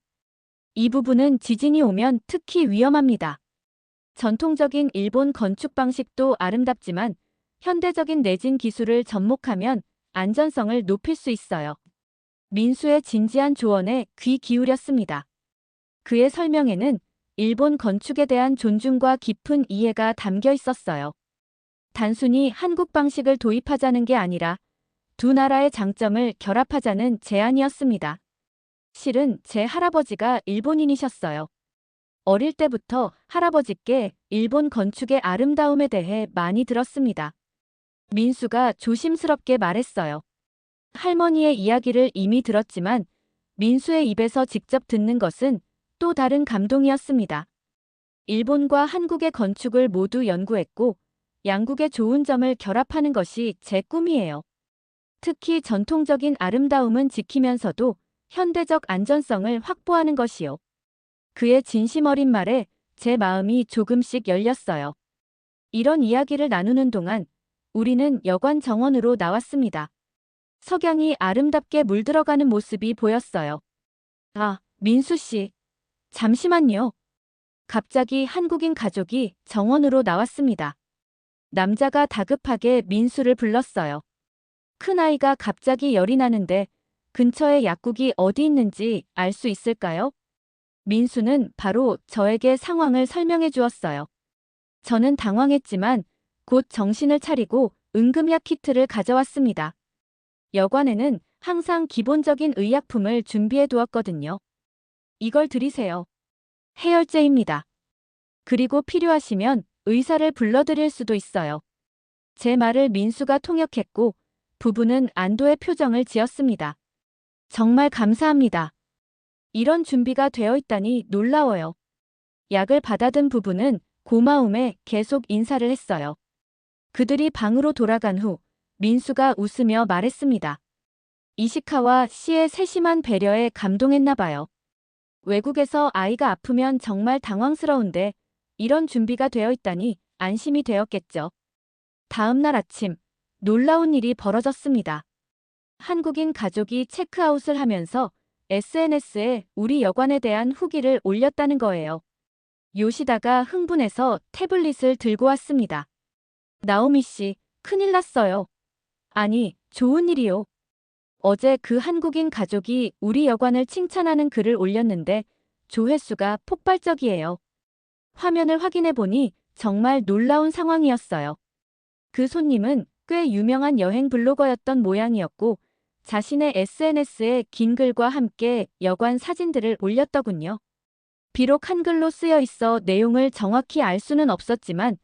이 부분은 지진이 오면 특히 위험합니다. 전통적인 일본 건축 방식도 아름답지만 현대적인 내진 기술을 접목하면 안전성을 높일 수 있어요. 민수의 진지한 조언에 귀 기울였습니다. 그의 설명에는 일본 건축에 대한 존중과 깊은 이해가 담겨 있었어요. 단순히 한국 방식을 도입하자는 게 아니라 두 나라의 장점을 결합하자는 제안이었습니다. 실은 제 할아버지가 일본인이셨어요. 어릴 때부터 할아버지께 일본 건축의 아름다움에 대해 많이 들었습니다. 민수가 조심스럽게 말했어요. 할머니의 이야기를 이미 들었지만 민수의 입에서 직접 듣는 것은 또 다른 감동이었습니다. 일본과 한국의 건축을 모두 연구했고 양국의 좋은 점을 결합하는 것이 제 꿈이에요. 특히 전통적인 아름다움은 지키면서도 현대적 안전성을 확보하는 것이요. 그의 진심 어린 말에 제 마음이 조금씩 열렸어요. 이런 이야기를 나누는 동안 우리는 여관 정원으로 나왔습니다. 석양이 아름답게 물들어가는 모습이 보였어요. 아, 민수 씨. 잠시만요. 갑자기 한국인 가족이 정원으로 나왔습니다. 남자가 다급하게 민수를 불렀어요. 큰아이가 갑자기 열이 나는데 근처에 약국이 어디 있는지 알 수 있을까요? 민수는 바로 저에게 상황을 설명해 주었어요. 저는 당황했지만 곧 정신을 차리고 응급약 키트를 가져왔습니다. 여관에는 항상 기본적인 의약품을 준비해 두었거든요. 이걸 드리세요. 해열제입니다. 그리고 필요하시면 의사를 불러드릴 수도 있어요. 제 말을 민수가 통역했고 부부는 안도의 표정을 지었습니다. 정말 감사합니다. 이런 준비가 되어 있다니 놀라워요. 약을 받아든 부부는 고마움에 계속 인사를 했어요. 그들이 방으로 돌아간 후 민수가 웃으며 말했습니다. 이시카와 씨의 세심한 배려에 감동했나 봐요. 외국에서 아이가 아프면 정말 당황스러운데 이런 준비가 되어 있다니 안심이 되었겠죠. 다음 날 아침, 놀라운 일이 벌어졌습니다. 한국인 가족이 체크아웃을 하면서 SNS에 우리 여관에 대한 후기를 올렸다는 거예요. 요시다가 흥분해서 태블릿을 들고 왔습니다. 나오미 씨, 큰일 났어요. 아니, 좋은 일이요. 어제 그 한국인 가족이 우리 여관을 칭찬하는 글을 올렸는데 조회수가 폭발적이에요. 화면을 확인해 보니 정말 놀라운 상황이었어요. 그 손님은 꽤 유명한 여행 블로거였던 모양이었고 자신의 SNS에 긴 글과 함께 여관 사진들을 올렸더군요. 비록 한글로 쓰여 있어 내용을 정확히 알 수는 없었지만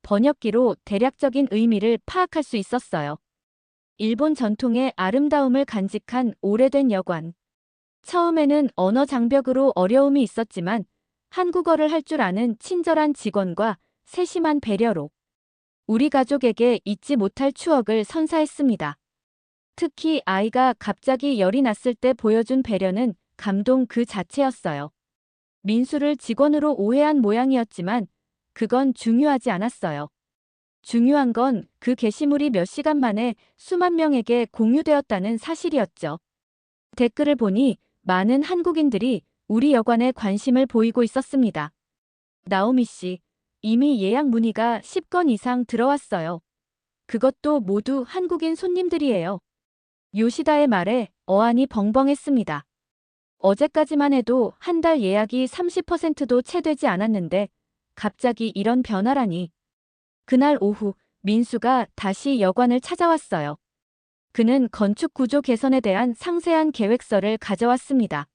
번역기로 대략적인 의미를 파악할 수 있었어요. 일본 전통의 아름다움을 간직한 오래된 여관. 처음에는 언어 장벽으로 어려움이 있었지만 한국어를 할 줄 아는 친절한 직원과 세심한 배려로 우리 가족에게 잊지 못할 추억을 선사했습니다. 특히 아이가 갑자기 열이 났을 때 보여준 배려는 감동 그 자체였어요. 민수를 직원으로 오해한 모양이었지만 그건 중요하지 않았어요. 중요한 건 그 게시물이 몇 시간 만에 수만 명에게 공유되었다는 사실이었죠. 댓글을 보니 많은 한국인들이 우리 여관에 관심을 보이고 있었습니다. 나오미 씨, 이미 예약 문의가 10건 이상 들어왔어요. 그것도 모두 한국인 손님들이에요. 요시다의 말에 어안이 벙벙했습니다. 어제까지만 해도 한 달 예약이 30%도 채 되지 않았는데 갑자기 이런 변화라니. 그날 오후 민수가 다시 여관을 찾아왔어요. 그는 건축 구조 개선에 대한 상세한 계획서를 가져왔습니다.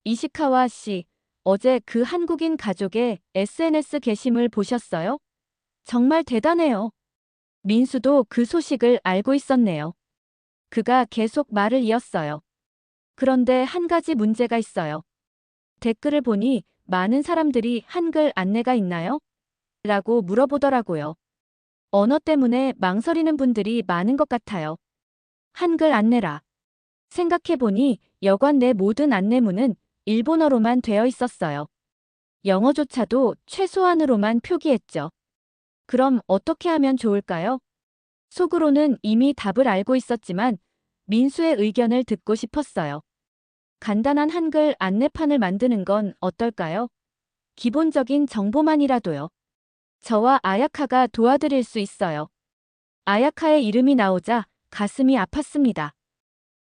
이시카와 씨, 어제 그 한국인 가족의 SNS 게시물 보셨어요? 정말 대단해요. 민수도 그 소식을 알고 있었네요. 그가 계속 말을 이었어요. 그런데 한 가지 문제가 있어요. 댓글을 보니 많은 사람들이 한글 안내가 있나요? 라고 물어보더라고요. 언어 때문에 망설이는 분들이 많은 것 같아요. 한글 안내라. 생각해보니 여관 내 모든 안내문은 일본어로만 되어 있었어요. 영어조차도 최소한으로만 표기했죠. 그럼 어떻게 하면 좋을까요? 속으로는 이미 답을 알고 있었지만 민수의 의견을 듣고 싶었어요. 간단한 한글 안내판을 만드는 건 어떨까요? 기본적인 정보만이라도요. 저와 아야카가 도와드릴 수 있어요. 아야카의 이름이 나오자 가슴이 아팠습니다.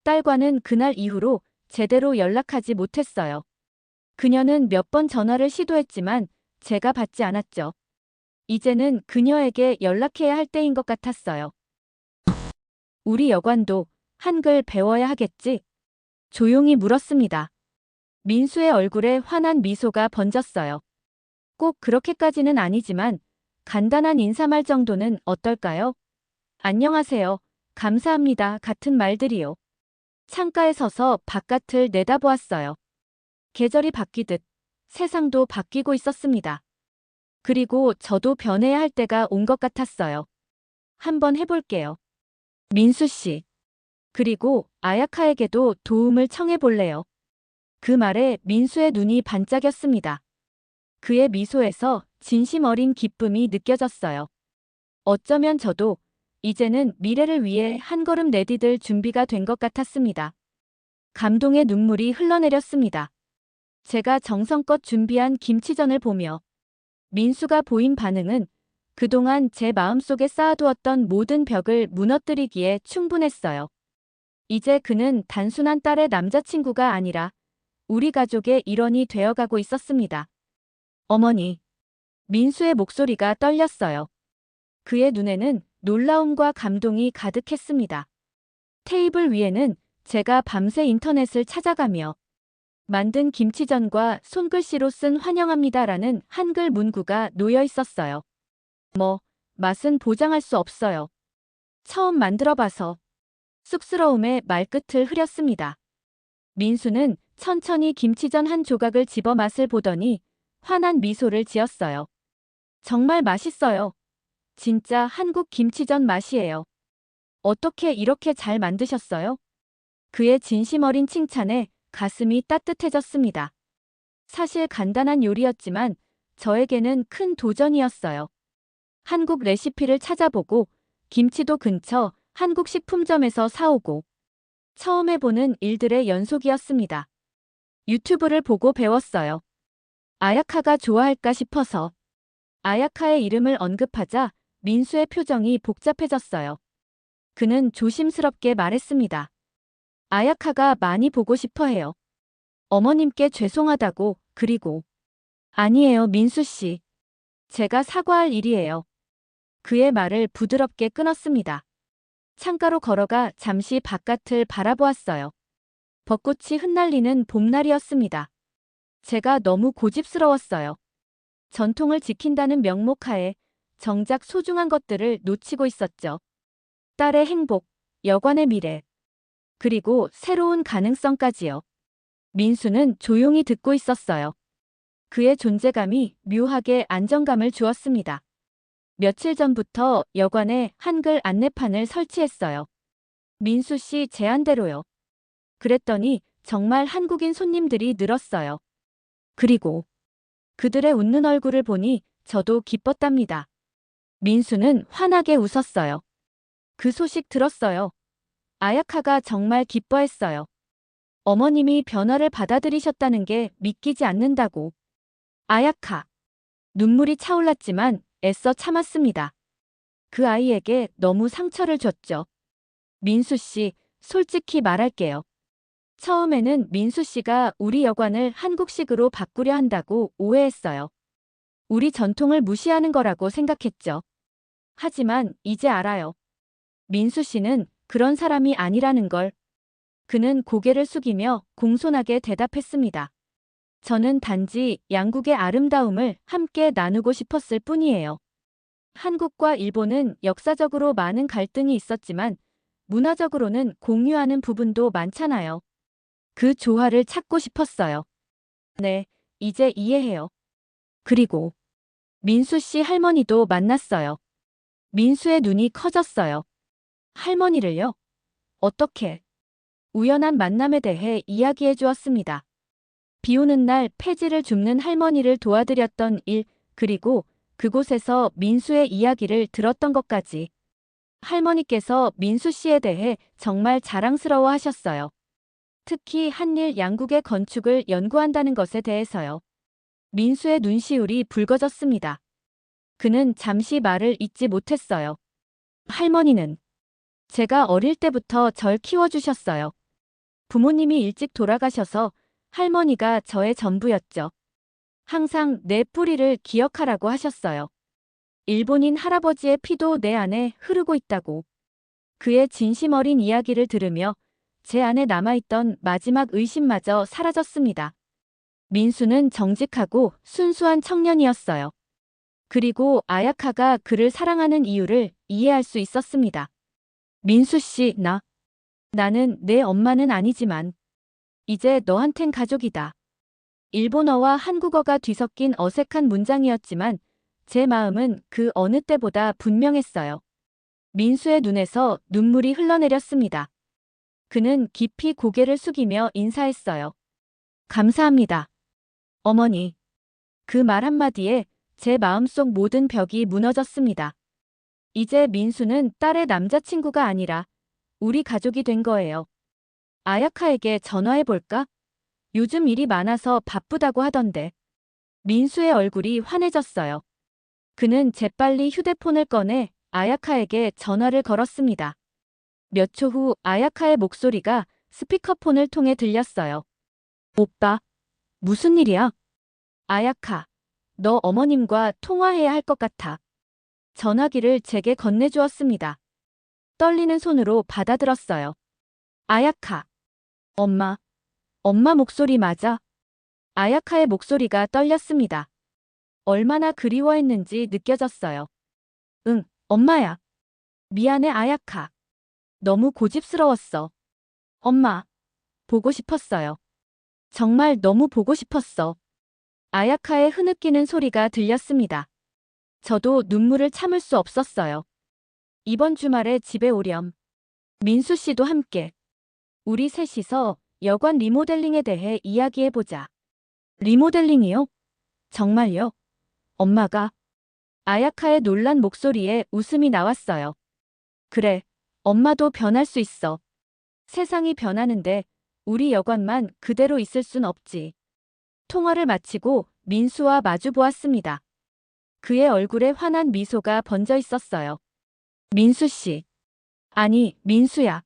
딸과는 그날 이후로 제대로 연락하지 못했어요. 그녀는 몇 번 전화를 시도했지만 제가 받지 않았죠. 이제는 그녀에게 연락해야 할 때인 것 같았어요. 우리 여관도 한글 배워야 하겠지? 조용히 물었습니다. 민수의 얼굴에 환한 미소가 번졌어요. 꼭 그렇게까지는 아니지만 간단한 인사말 정도는 어떨까요? 안녕하세요. 감사합니다. 같은 말들이요. 창가에 서서 바깥을 내다보았어요. 계절이 바뀌듯 세상도 바뀌고 있었습니다. 그리고 저도 변해야 할 때가 온 것 같았어요. 한번 해볼게요. 민수 씨. 그리고 아야카에게도 도움을 청해볼래요. 그 말에 민수의 눈이 반짝였습니다. 그의 미소에서 진심 어린 기쁨이 느껴졌어요. 어쩌면 저도 이제는 미래를 위해 한 걸음 내디딜 준비가 된 것 같았습니다. 감동의 눈물이 흘러내렸습니다. 제가 정성껏 준비한 김치전을 보며 민수가 보인 반응은 그동안 제 마음속에 쌓아두었던 모든 벽을 무너뜨리기에 충분했어요. 이제 그는 단순한 딸의 남자친구가 아니라 우리 가족의 일원이 되어가고 있었습니다. 어머니. 민수의 목소리가 떨렸어요. 그의 눈에는 놀라움과 감동이 가득했습니다. 테이블 위에는 제가 밤새 인터넷을 찾아가며 만든 김치전과 손글씨로 쓴 환영합니다라는 한글 문구가 놓여 있었어요. 맛은 보장할 수 없어요. 처음 만들어봐서 쑥스러움에 말끝을 흐렸습니다. 민수는 천천히 김치전 한 조각을 집어 맛을 보더니 환한 미소를 지었어요. 정말 맛있어요. 진짜 한국 김치전 맛이에요. 어떻게 이렇게 잘 만드셨어요? 그의 진심 어린 칭찬에 가슴이 따뜻해졌습니다. 사실 간단한 요리였지만 저에게는 큰 도전이었어요. 한국 레시피를 찾아보고 김치도 근처 한국 식품점에서 사오고 처음 해보는 일들의 연속이었습니다. 유튜브를 보고 배웠어요. 아야카가 좋아할까 싶어서. 아야카의 이름을 언급하자 민수의 표정이 복잡해졌어요. 그는 조심스럽게 말했습니다. 아야카가 많이 보고 싶어 해요. 어머님께 죄송하다고. 그리고 아니에요, 민수 씨. 제가 사과할 일이에요. 그의 말을 부드럽게 끊었습니다. 창가로 걸어가 잠시 바깥을 바라보았어요. 벚꽃이 흩날리는 봄날이었습니다. 제가 너무 고집스러웠어요. 전통을 지킨다는 명목하에 정작 소중한 것들을 놓치고 있었죠. 딸의 행복, 여관의 미래, 그리고 새로운 가능성까지요. 민수는 조용히 듣고 있었어요. 그의 존재감이 묘하게 안정감을 주었습니다. 며칠 전부터 여관에 한글 안내판을 설치했어요. 민수 씨 제안대로요. 그랬더니 정말 한국인 손님들이 늘었어요. 그리고 그들의 웃는 얼굴을 보니 저도 기뻤답니다. 민수는 환하게 웃었어요. 그 소식 들었어요. 아야카가 정말 기뻐했어요. 어머님이 변화를 받아들이셨다는 게 믿기지 않는다고. 아야카. 눈물이 차올랐지만 애써 참았습니다. 그 아이에게 너무 상처를 줬죠. 민수 씨, 솔직히 말할게요. 처음에는 민수 씨가 우리 여관을 한국식으로 바꾸려 한다고 오해했어요. 우리 전통을 무시하는 거라고 생각했죠. 하지만 이제 알아요. 민수 씨는 그런 사람이 아니라는 걸. 그는 고개를 숙이며 공손하게 대답했습니다. 저는 단지 양국의 아름다움을 함께 나누고 싶었을 뿐이에요. 한국과 일본은 역사적으로 많은 갈등이 있었지만 문화적으로는 공유하는 부분도 많잖아요. 그 조화를 찾고 싶었어요. 네, 이제 이해해요. 그리고 민수 씨 할머니도 만났어요. 민수의 눈이 커졌어요. 할머니를요? 어떻게? 우연한 만남에 대해 이야기해 주었습니다. 비 오는 날 폐지를 줍는 할머니를 도와드렸던 일, 그리고 그곳에서 민수의 이야기를 들었던 것까지. 할머니께서 민수 씨에 대해 정말 자랑스러워 하셨어요. 특히 한일 양국의 건축을 연구한다는 것에 대해서요. 민수의 눈시울이 붉어졌습니다. 그는 잠시 말을 잇지 못했어요. 할머니는 제가 어릴 때부터 절 키워주셨어요. 부모님이 일찍 돌아가셔서 할머니가 저의 전부였죠. 항상 내 뿌리를 기억하라고 하셨어요. 일본인 할아버지의 피도 내 안에 흐르고 있다고. 그의 진심 어린 이야기를 들으며 제 안에 남아있던 마지막 의심마저 사라졌습니다. 민수는 정직하고 순수한 청년이었어요. 그리고 아야카가 그를 사랑하는 이유를 이해할 수 있었습니다. 민수 씨, 나는 내 엄마는 아니지만 이제 너한텐 가족이다. 일본어와 한국어가 뒤섞인 어색한 문장이었지만 제 마음은 그 어느 때보다 분명했어요. 민수의 눈에서 눈물이 흘러내렸습니다. 그는 깊이 고개를 숙이며 인사했어요. 감사합니다. 어머니. 그 말 한마디에 제 마음속 모든 벽이 무너졌습니다. 이제 민수는 딸의 남자친구가 아니라 우리 가족이 된 거예요. 아야카에게 전화해볼까? 요즘 일이 많아서 바쁘다고 하던데. 민수의 얼굴이 환해졌어요. 그는 재빨리 휴대폰을 꺼내 아야카에게 전화를 걸었습니다. 몇 초 후 아야카의 목소리가 스피커폰을 통해 들렸어요. 오빠, 무슨 일이야? 아야카, 너 어머님과 통화해야 할 것 같아. 전화기를 제게 건네주었습니다. 떨리는 손으로 받아들었어요. 아야카. 엄마 목소리 맞아? 아야카의 목소리가 떨렸습니다. 얼마나 그리워했는지 느껴졌어요. 응, 엄마야. 미안해, 아야카. 너무 고집스러웠어. 엄마, 보고 싶었어요. 정말 너무 보고 싶었어. 아야카의 흐느끼는 소리가 들렸습니다. 저도 눈물을 참을 수 없었어요. 이번 주말에 집에 오렴. 민수 씨도 함께. 우리 셋이서 여관 리모델링에 대해 이야기해보자. 리모델링이요? 정말요? 엄마가? 아야카의 놀란 목소리에 웃음이 나왔어요. 그래, 엄마도 변할 수 있어. 세상이 변하는데 우리 여관만 그대로 있을 순 없지. 통화를 마치고 민수와 마주 보았습니다. 그의 얼굴에 환한 미소가 번져 있었어요. 민수 씨. 아니, 민수야.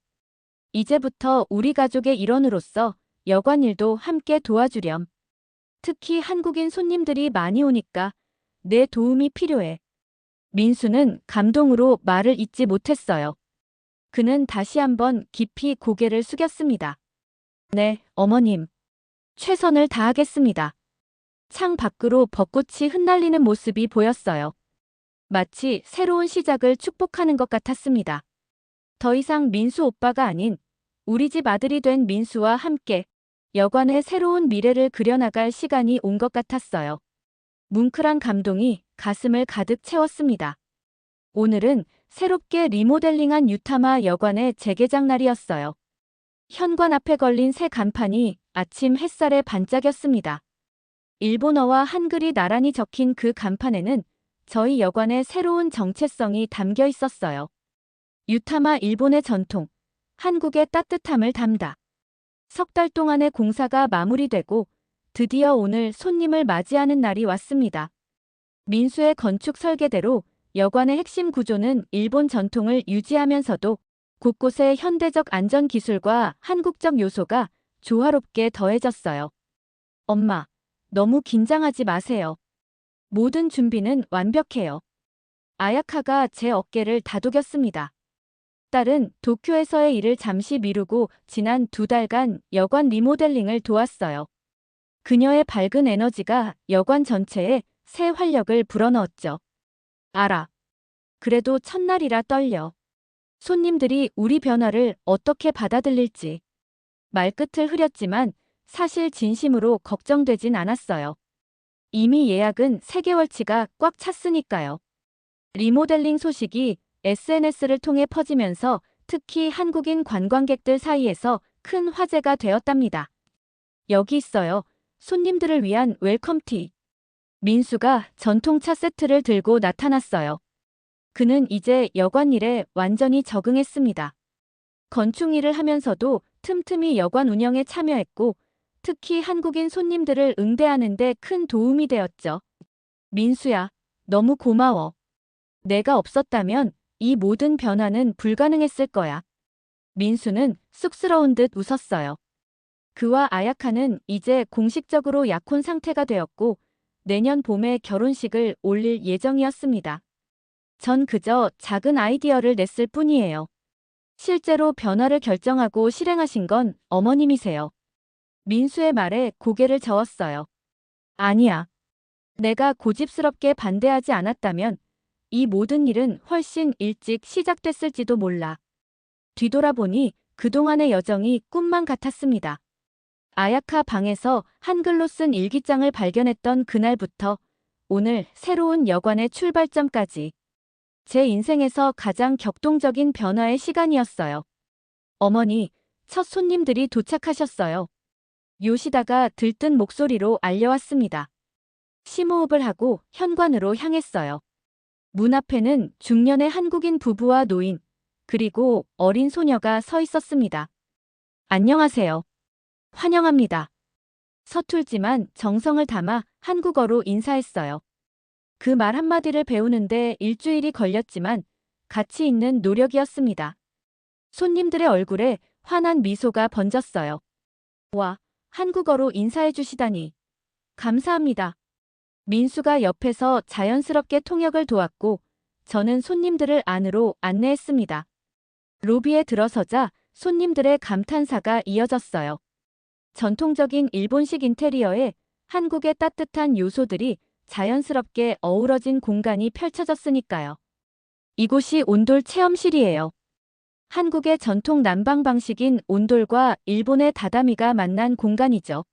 이제부터 우리 가족의 일원으로서 여관 일도 함께 도와주렴. 특히 한국인 손님들이 많이 오니까 내 도움이 필요해. 민수는 감동으로 말을 잇지 못했어요. 그는 다시 한번 깊이 고개를 숙였습니다. 네, 어머님. 최선을 다하겠습니다. 창 밖으로 벚꽃이 흩날리는 모습이 보였어요. 마치 새로운 시작을 축복하는 것 같았습니다. 더 이상 민수 오빠가 아닌 우리 집 아들이 된 민수와 함께 여관의 새로운 미래를 그려나갈 시간이 온 것 같았어요. 뭉클한 감동이 가슴을 가득 채웠습니다. 오늘은 새롭게 리모델링한 유타마 여관의 재개장 날이었어요. 현관 앞에 걸린 새 간판이 아침 햇살에 반짝였습니다. 일본어와 한글이 나란히 적힌 그 간판에는 저희 여관의 새로운 정체성이 담겨 있었어요. 유타마 일본의 전통, 한국의 따뜻함을 담다. 석 달 동안의 공사가 마무리되고 드디어 오늘 손님을 맞이하는 날이 왔습니다. 민수의 건축 설계대로 여관의 핵심 구조는 일본 전통을 유지하면서도 곳곳에 현대적 안전 기술과 한국적 요소가 조화롭게 더해졌어요. 엄마, 너무 긴장하지 마세요. 모든 준비는 완벽해요. 아야카가 제 어깨를 다독였습니다. 딸은 도쿄에서의 일을 잠시 미루고 지난 2달간 여관 리모델링을 도왔어요. 그녀의 밝은 에너지가 여관 전체에 새 활력을 불어넣었죠. 알아. 그래도 첫날이라 떨려. 손님들이 우리 변화를 어떻게 받아들일지. 말끝을 흐렸지만 사실 진심으로 걱정되진 않았어요. 이미 예약은 3개월치가 꽉 찼으니까요. 리모델링 소식이 SNS를 통해 퍼지면서 특히 한국인 관광객들 사이에서 큰 화제가 되었답니다. 여기 있어요. 손님들을 위한 웰컴티. 민수가 전통차 세트를 들고 나타났어요. 그는 이제 여관 일에 완전히 적응했습니다. 건축 일을 하면서도 틈틈이 여관 운영에 참여했고 특히 한국인 손님들을 응대하는 데 큰 도움이 되었죠. 민수야, 너무 고마워. 내가 없었다면 이 모든 변화는 불가능했을 거야. 민수는 쑥스러운 듯 웃었어요. 그와 아야카는 이제 공식적으로 약혼 상태가 되었고 내년 봄에 결혼식을 올릴 예정이었습니다. 전 그저 작은 아이디어를 냈을 뿐이에요. 실제로 변화를 결정하고 실행하신 건 어머님이세요. 민수의 말에 고개를 저었어요. 아니야. 내가 고집스럽게 반대하지 않았다면 이 모든 일은 훨씬 일찍 시작됐을지도 몰라. 뒤돌아보니 그동안의 여정이 꿈만 같았습니다. 아야카 방에서 한글로 쓴 일기장을 발견했던 그날부터 오늘 새로운 여관의 출발점까지 제 인생에서 가장 격동적인 변화의 시간이었어요. 어머니, 첫 손님들이 도착하셨어요. 요시다가 들뜬 목소리로 알려왔습니다. 심호흡을 하고 현관으로 향했어요. 문 앞에는 중년의 한국인 부부와 노인, 그리고 어린 소녀가 서 있었습니다. 안녕하세요. 환영합니다. 서툴지만 정성을 담아 한국어로 인사했어요. 그 말 한마디를 배우는데 일주일이 걸렸지만 가치 있는 노력이었습니다. 손님들의 얼굴에 환한 미소가 번졌어요. 와, 한국어로 인사해 주시다니. 감사합니다. 민수가 옆에서 자연스럽게 통역을 도왔고 저는 손님들을 안으로 안내했습니다. 로비에 들어서자 손님들의 감탄사가 이어졌어요. 전통적인 일본식 인테리어에 한국의 따뜻한 요소들이 자연스럽게 어우러진 공간이 펼쳐졌으니까요. 이곳이 온돌 체험실이에요. 한국의 전통 난방 방식인 온돌과 일본의 다다미가 만난 공간이죠.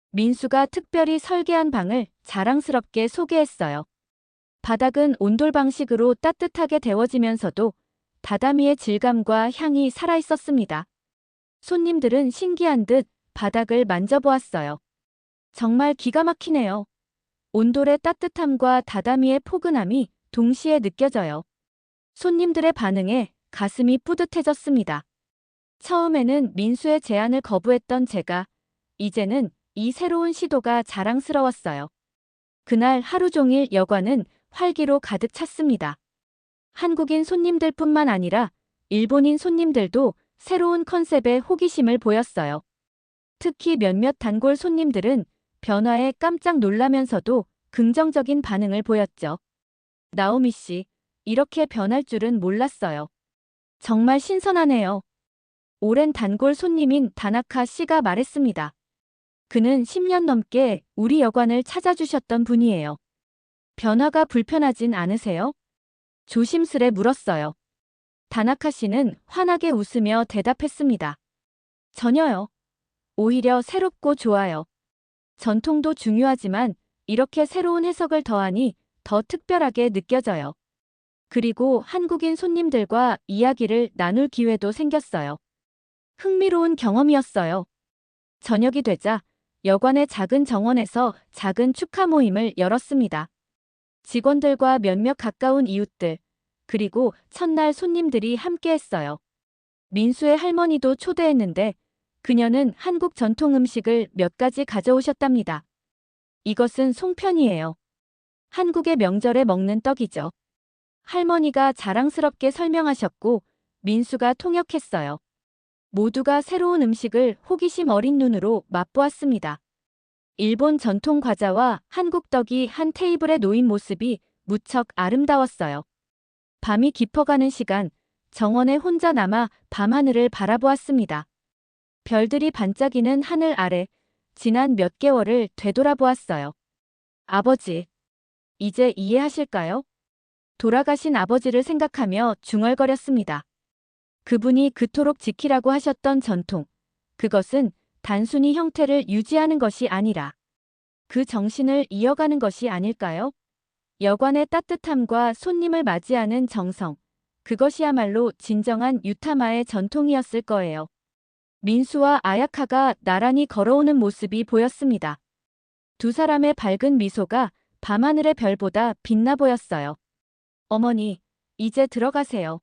민수가 특별히 설계한 방을 자랑스럽게 소개했어요. 바닥은 온돌 방식으로 따뜻하게 데워지면서도 다다미의 질감과 향이 살아있었습니다. 손님들은 신기한 듯 바닥을 만져보았어요. 정말 기가 막히네요. 온돌의 따뜻함과 다다미의 포근함이 동시에 느껴져요. 손님들의 반응에 가슴이 뿌듯해졌습니다. 처음에는 민수의 제안을 거부했던 제가 이제는 이 새로운 시도가 자랑스러웠어요. 그날 하루 종일 여관은 활기로 가득 찼습니다. 한국인 손님들뿐만 아니라 일본인 손님들도 새로운 컨셉에 호기심을 보였어요. 특히 몇몇 단골 손님들은 변화에 깜짝 놀라면서도 긍정적인 반응을 보였죠. 나오미 씨, 이렇게 변할 줄은 몰랐어요. 정말 신선하네요. 오랜 단골 손님인 다나카 씨가 말했습니다. 그는 10년 넘게 우리 여관을 찾아주셨던 분이에요. 변화가 불편하진 않으세요? 조심스레 물었어요. 다나카 씨는 환하게 웃으며 대답했습니다. 전혀요. 오히려 새롭고 좋아요. 전통도 중요하지만 이렇게 새로운 해석을 더하니 더 특별하게 느껴져요. 그리고 한국인 손님들과 이야기를 나눌 기회도 생겼어요. 흥미로운 경험이었어요. 저녁이 되자 여관의 작은 정원에서 작은 축하 모임을 열었습니다. 직원들과 몇몇 가까운 이웃들, 그리고 첫날 손님들이 함께했어요. 민수의 할머니도 초대했는데 그녀는 한국 전통 음식을 몇 가지 가져오셨답니다. 이것은 송편이에요. 한국의 명절에 먹는 떡이죠. 할머니가 자랑스럽게 설명하셨고 민수가 통역했어요. 모두가 새로운 음식을 호기심 어린 눈으로 맛보았습니다. 일본 전통 과자와 한국 떡이 한 테이블에 놓인 모습이 무척 아름다웠어요. 밤이 깊어가는 시간, 정원에 혼자 남아 밤하늘을 바라보았습니다. 별들이 반짝이는 하늘 아래 지난 몇 개월을 되돌아보았어요. 아버지, 이제 이해하실까요? 돌아가신 아버지를 생각하며 중얼거렸습니다. 그분이 그토록 지키라고 하셨던 전통, 그것은 단순히 형태를 유지하는 것이 아니라 그 정신을 이어가는 것이 아닐까요? 여관의 따뜻함과 손님을 맞이하는 정성, 그것이야말로 진정한 유타마의 전통이었을 거예요. 민수와 아야카가 나란히 걸어오는 모습이 보였습니다. 두 사람의 밝은 미소가 밤하늘의 별보다 빛나 보였어요. 어머니, 이제 들어가세요.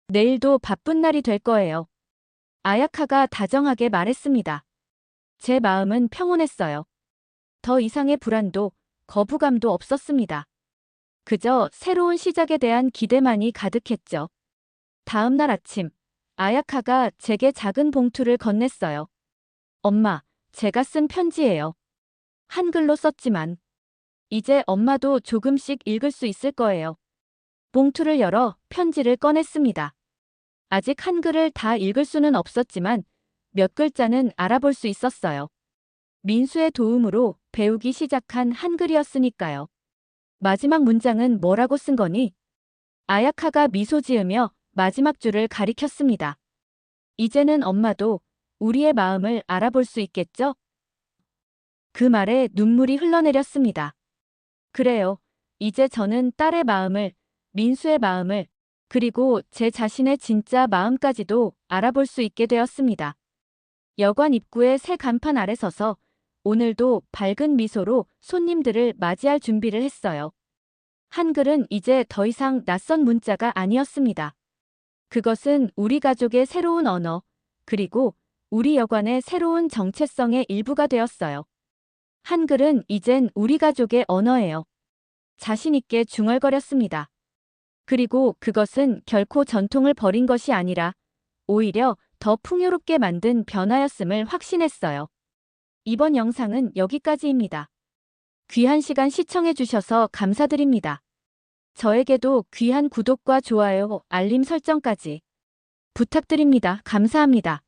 내일도 바쁜 날이 될 거예요. 아야카가 다정하게 말했습니다. 제 마음은 평온했어요. 더 이상의 불안도 거부감도 없었습니다. 그저 새로운 시작에 대한 기대만이 가득했죠. 다음 날 아침, 아야카가 제게 작은 봉투를 건넸어요. 엄마, 제가 쓴 편지예요. 한글로 썼지만 이제 엄마도 조금씩 읽을 수 있을 거예요. 봉투를 열어 편지를 꺼냈습니다. 아직 한글을 다 읽을 수는 없었지만 몇 글자는 알아볼 수 있었어요. 민수의 도움으로 배우기 시작한 한글이었으니까요. 마지막 문장은 뭐라고 쓴 거니? 아야카가 미소 지으며 마지막 줄을 가리켰습니다. 이제는 엄마도 우리의 마음을 알아볼 수 있겠죠? 그 말에 눈물이 흘러내렸습니다. 그래요. 이제 저는 딸의 마음을, 민수의 마음을, 그리고 제 자신의 진짜 마음까지도 알아볼 수 있게 되었습니다. 여관 입구의 새 간판 아래 서서 오늘도 밝은 미소로 손님들을 맞이할 준비를 했어요. 한글은 이제 더 이상 낯선 문자가 아니었습니다. 그것은 우리 가족의 새로운 언어, 그리고 우리 여관의 새로운 정체성의 일부가 되었어요. 한글은 이젠 우리 가족의 언어예요. 자신 있게 중얼거렸습니다. 그리고 그것은 결코 전통을 버린 것이 아니라 오히려 더 풍요롭게 만든 변화였음을 확신했어요. 이번 영상은 여기까지입니다. 귀한 시간 시청해주셔서 감사드립니다. 저에게도 귀한 구독과 좋아요, 알림 설정까지 부탁드립니다. 감사합니다.